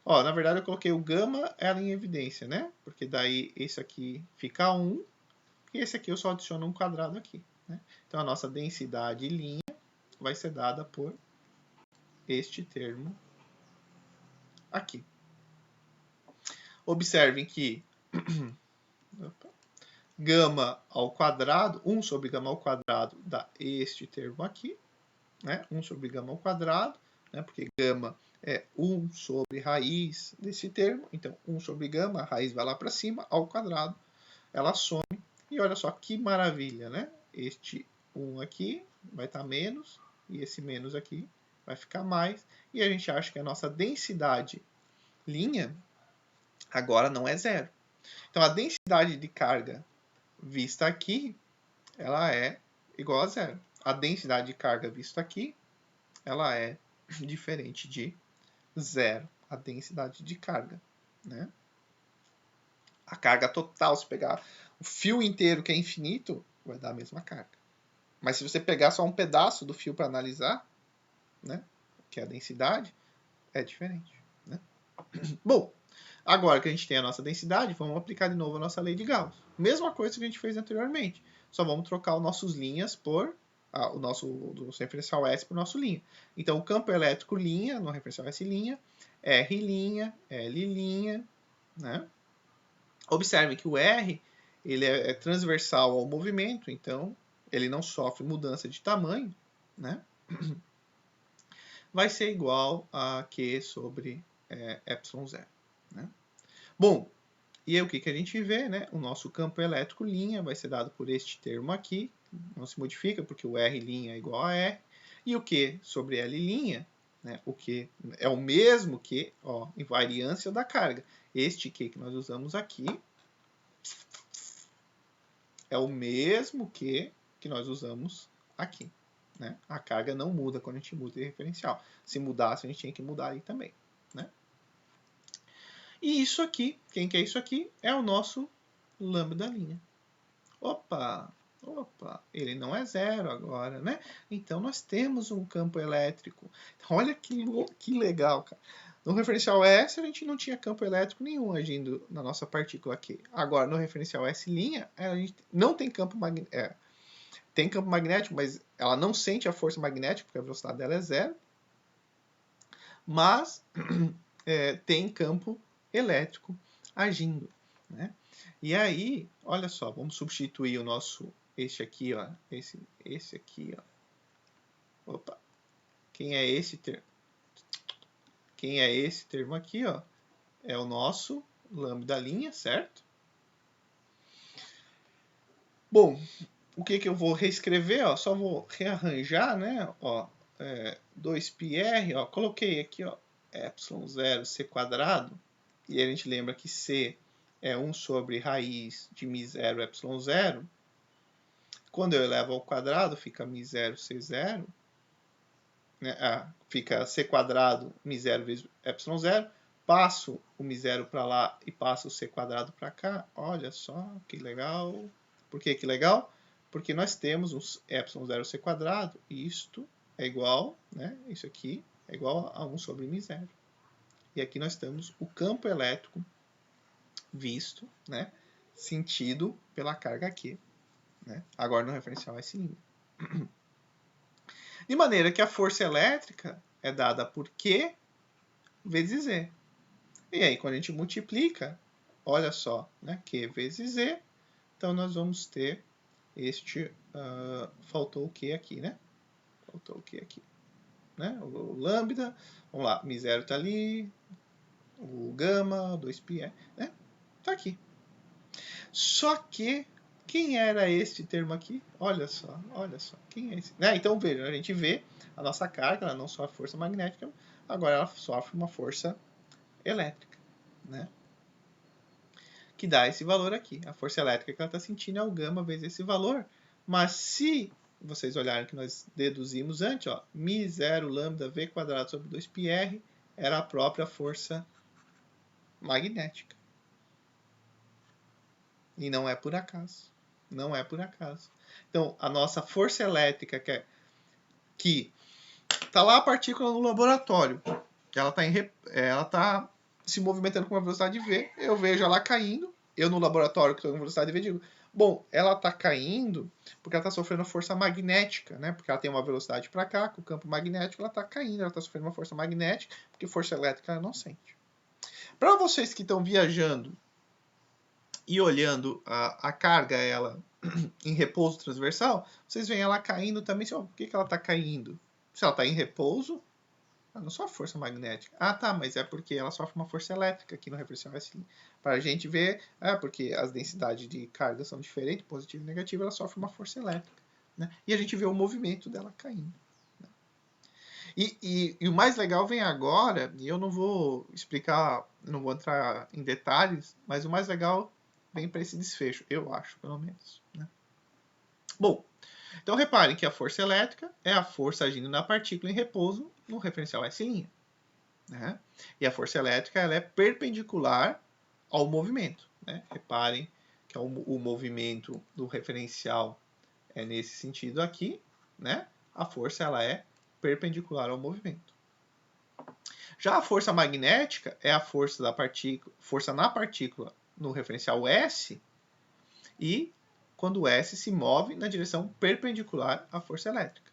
Ó, na verdade eu coloquei o gama ela em evidência, né? Porque daí esse aqui fica 1 e esse aqui eu só adiciono um quadrado aqui. Né? Então a nossa densidade linha vai ser dada por este termo aqui. Observem que gama ao quadrado, 1 sobre gama ao quadrado dá este termo aqui, né? 1 sobre gama ao quadrado, né? Porque gama é 1 sobre raiz desse termo, então 1 sobre gama, a raiz vai lá para cima, ao quadrado, ela some, e olha só que maravilha, né? Este 1 aqui vai estar menos, e esse menos aqui vai ficar mais, e a gente acha que a nossa densidade linha agora não é zero. Então, a densidade de carga vista aqui, ela é igual a zero. A densidade de carga vista aqui, ela é diferente de zero. A densidade de carga, né? A carga total, se pegar o fio inteiro que é infinito, vai dar a mesma carga. Mas se você pegar só um pedaço do fio para analisar, né, que é a densidade, é diferente. Né? Bom, agora que a gente tem a nossa densidade, vamos aplicar de novo a nossa lei de Gauss. Mesma coisa que a gente fez anteriormente. Só vamos trocar os nossos linhas por o nosso referencial S por nosso linha. Então, o campo elétrico linha, no referencial S linha, R linha, L linha, né? Observe que o R ele é transversal ao movimento, então ele não sofre mudança de tamanho, né? vai ser igual a Q sobre ε0. Né? Bom, e aí o que a gente vê? Né? O nosso campo elétrico linha vai ser dado por este termo aqui, não se modifica porque o R' é igual a R, e o Q sobre L', né? O Q é o mesmo que invariância da carga. Este Q que nós usamos aqui é o mesmo que nós usamos aqui. Né? A carga não muda quando a gente muda de referencial. Se mudasse, a gente tinha que mudar aí também. Né? E isso aqui, quem que é isso aqui? É o nosso lambda linha. Opa, ele não é zero agora, né? Então nós temos um campo elétrico. Então, olha que legal, cara. No referencial S, a gente não tinha campo elétrico nenhum agindo na nossa partícula aqui. Agora, no referencial S', a gente não tem campo magnético. Tem campo magnético, mas ela não sente a força magnética, porque a velocidade dela é zero. Mas tem campo elétrico agindo. Né? E aí, olha só, vamos substituir o nosso, este aqui, ó, esse aqui, ó. Opa, quem é esse termo? Quem é esse termo aqui, ó? É o nosso lambda linha, certo? Bom, o que eu vou reescrever, ó? Só vou rearranjar, né? Ó, 2πr, ó, coloquei aqui, ó, ε0 c quadrado, e a gente lembra que c é 1 sobre raiz de μ0 ε0. Quando eu elevo ao quadrado, fica μ0 c0, né? Fica c quadrado μ0 vezes ε0. Passo o μ0 para lá e passo o c quadrado para cá. Olha só, que legal. Por que legal? Porque nós temos um ε0 c quadrado e isto é igual, né? Isso aqui é igual a 1 sobre μ0. E aqui nós temos o campo elétrico visto, né? Sentido pela carga Q. Né? Agora no referencial S'. De maneira que a força elétrica é dada por Q vezes Z. E aí, quando a gente multiplica, olha só, né? Q vezes Z, então nós vamos ter este... faltou o Q aqui, né? Faltou o Q aqui. Né? O lambda, vamos lá, μ0 está ali, o gama, 2π, né? Está aqui. Só que quem era este termo aqui? Olha só, quem é esse? Né? Então, veja, a gente vê a nossa carga, ela não sofre força magnética, agora ela sofre uma força elétrica, né? Que dá esse valor aqui. A força elétrica que ela está sentindo é o gama vezes esse valor, mas se vocês olharem que nós deduzimos antes, ó, μ0 lambda v quadrado sobre 2πr era a própria força magnética. E não é por acaso. Não é por acaso. Então, a nossa força elétrica, que está lá a partícula no laboratório, ela está se movimentando com uma velocidade v, eu vejo ela caindo, eu no laboratório que estou com velocidade v digo, bom, ela está caindo porque ela está sofrendo força magnética, né? Porque ela tem uma velocidade para cá, com o campo magnético ela está caindo, ela está sofrendo uma força magnética, porque força elétrica ela não sente. Para vocês que estão viajando e olhando a carga ela em repouso transversal, vocês veem ela caindo também. Por que ela está caindo? Se ela está em repouso, ela não sofre força magnética. Ah, tá, mas é porque ela sofre uma força elétrica aqui no referencial S'. Para a gente ver, porque as densidades de carga são diferentes, positiva e negativa, ela sofre uma força elétrica. Né? E a gente vê o movimento dela caindo. Né? E o mais legal vem agora, e eu não vou explicar, não vou entrar em detalhes, mas o mais legal vem para esse desfecho, eu acho, pelo menos. Né? Bom, então reparem que a força elétrica é a força agindo na partícula em repouso no referencial S'. Né? E a força elétrica ela é perpendicular ao movimento. Né? Reparem que o movimento do referencial é nesse sentido aqui. Né? A força ela é perpendicular ao movimento. Já a força magnética é a força na partícula no referencial S, e quando o S se move na direção perpendicular à força elétrica.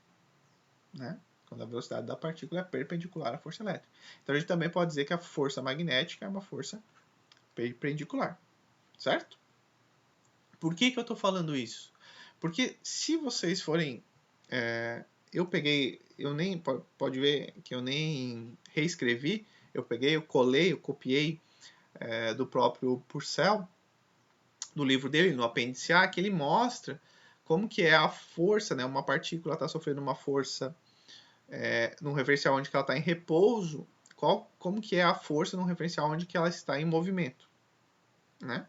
Né? Quando a velocidade da partícula é perpendicular à força elétrica. Então a gente também pode dizer que a força magnética é uma força perpendicular. Certo? Por que eu estou falando isso? Porque se vocês forem eu peguei, pode ver que eu nem reescrevi, eu colei, eu copiei do próprio Purcell, do livro dele, no apêndice A, que ele mostra como que é a força, né? Uma partícula está sofrendo uma força num referencial onde ela está em repouso, como que é a força num referencial onde que ela está em movimento, né?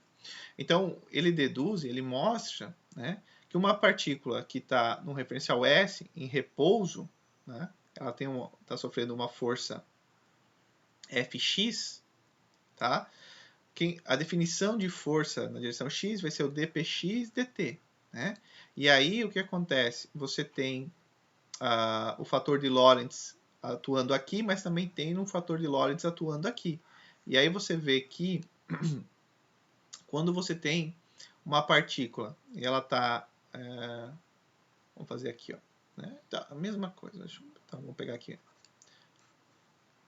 Então, ele deduz, ele mostra, né, que uma partícula que está no referencial S, em repouso, né, ela está sofrendo uma força Fx, tá? A definição de força na direção x vai ser o dpx dt, né? E aí, o que acontece? Você tem o fator de Lorentz atuando aqui, mas também tem um fator de Lorentz atuando aqui. E aí você vê que quando você tem uma partícula e ela está... vamos fazer aqui, ó, né? Tá, a mesma coisa. Então, vamos pegar aqui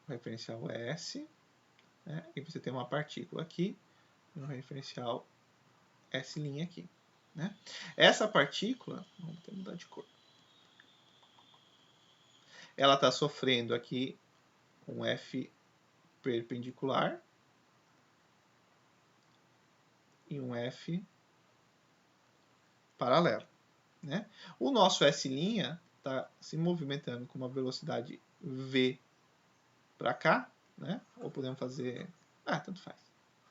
o referencial S, né? E você tem uma partícula aqui e um referencial S' aqui, né? Essa partícula, vamos ter que mudar de cor. Ela está sofrendo aqui um F perpendicular e um F paralelo, né? O nosso S' está se movimentando com uma velocidade V para cá, né? Ou podemos fazer... tanto faz.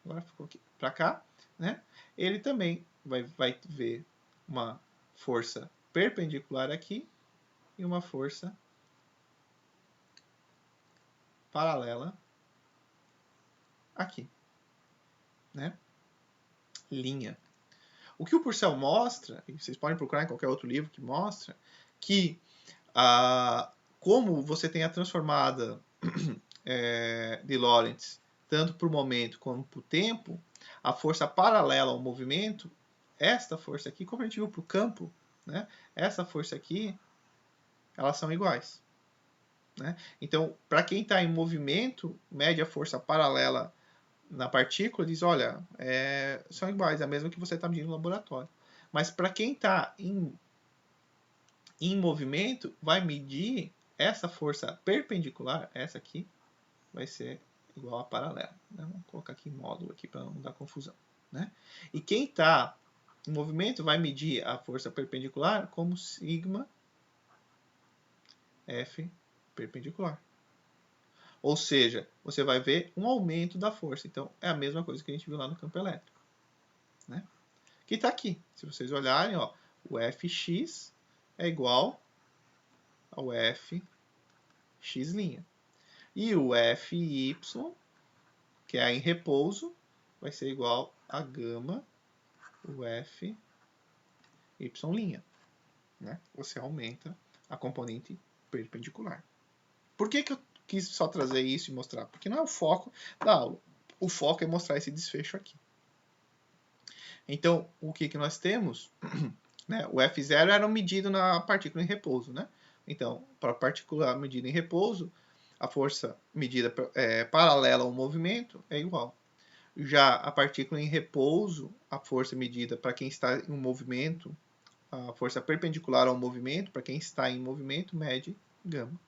Agora ficou aqui para cá, né? Ele também vai ver uma força perpendicular aqui e uma força paralela aqui, né? Linha. O que o Purcell mostra, e vocês podem procurar em qualquer outro livro que mostra, que como você tem a transformada de Lorentz, tanto por momento como por tempo, a força paralela ao movimento, esta força aqui, como a gente viu para o campo, né, essa força aqui, elas são iguais. Né? Então, para quem está em movimento, mede a força paralela na partícula, diz, olha, são iguais, é a mesma que você está medindo no laboratório. Mas para quem está em movimento, vai medir essa força perpendicular, essa aqui, vai ser igual a paralela. Né? Vamos colocar aqui em módulo aqui para não dar confusão. Né? E quem está em movimento vai medir a força perpendicular como sigma F perpendicular. Ou seja, você vai ver um aumento da força. Então, é a mesma coisa que a gente viu lá no campo elétrico. Né? Que está aqui. Se vocês olharem, ó, o Fx é igual ao Fx'. E o Fy, que é em repouso, vai ser igual a gama o Fy'. Né? Você aumenta a componente perpendicular. Por que eu quis só trazer isso e mostrar? Porque não é o foco da aula. O foco é mostrar esse desfecho aqui. Então, o que nós temos? Né? O F0 era medido na partícula em repouso. Né? Então, para a partícula medida em repouso, a força medida paralela ao movimento é igual. Já a partícula em repouso, a força medida para quem está em movimento, a força perpendicular ao movimento, para quem está em movimento, mede gama.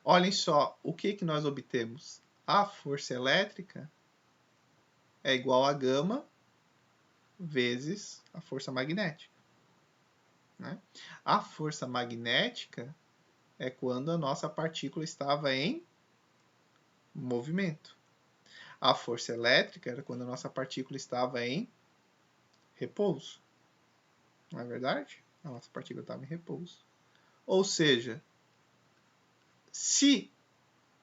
Olhem só, o que nós obtemos? A força elétrica é igual a gama vezes a força magnética. Né? A força magnética é quando a nossa partícula estava em movimento. A força elétrica era quando a nossa partícula estava em repouso. Não é verdade? A nossa partícula estava em repouso. Ou seja, se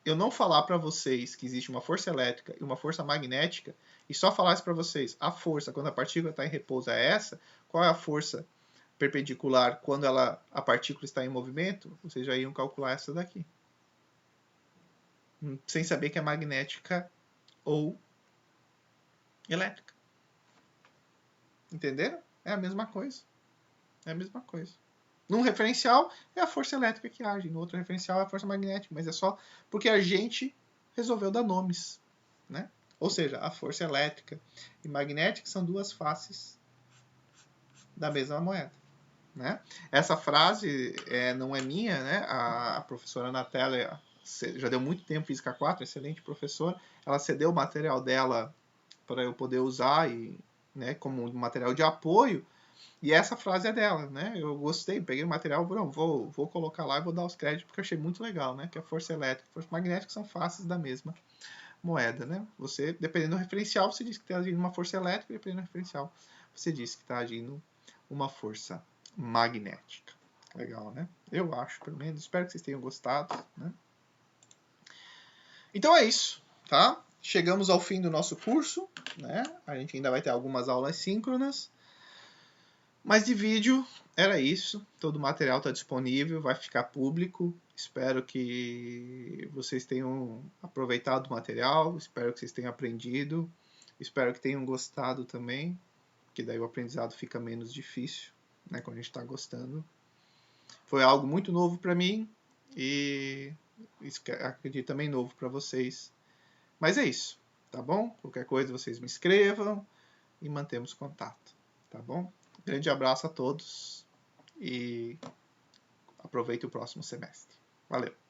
eu não falar para vocês que existe uma força elétrica e uma força magnética, e só falasse para vocês a força quando a partícula está em repouso é essa, qual é a força perpendicular quando a partícula está em movimento, vocês já iam calcular essa daqui. Sem saber que é magnética ou elétrica. Entenderam? É a mesma coisa. É a mesma coisa. Num referencial é a força elétrica que age, no outro referencial é a força magnética, mas é só porque a gente resolveu dar nomes. Né? Ou seja, a força elétrica e magnética são duas faces da mesma moeda. né? Essa frase não é minha, né? A professora Natália já deu muito tempo Física 4, excelente professora. Ela cedeu o material dela para eu poder usar e, né, como material de apoio. E essa frase é dela, né? Eu gostei, peguei o material, não, vou colocar lá e vou dar os créditos porque eu achei muito legal, né? Que a força elétrica e força magnética são faces da mesma moeda, né? Você, dependendo do referencial, você diz que está agindo uma força elétrica, dependendo do referencial, você diz que está agindo uma força magnética. Legal, né? Eu acho, pelo menos. Espero que vocês tenham gostado, né? Então é isso, tá? Chegamos ao fim do nosso curso, né? A gente ainda vai ter algumas aulas síncronas. Mas de vídeo era isso. Todo o material está disponível, vai ficar público. Espero que vocês tenham aproveitado o material, espero que vocês tenham aprendido, espero que tenham gostado também, que daí o aprendizado fica menos difícil, né, quando a gente está gostando. Foi algo muito novo para mim e acredito também novo para vocês. Mas é isso, tá bom? Qualquer coisa vocês me escrevam e mantemos contato, tá bom? Grande abraço a todos e aproveite o próximo semestre. Valeu!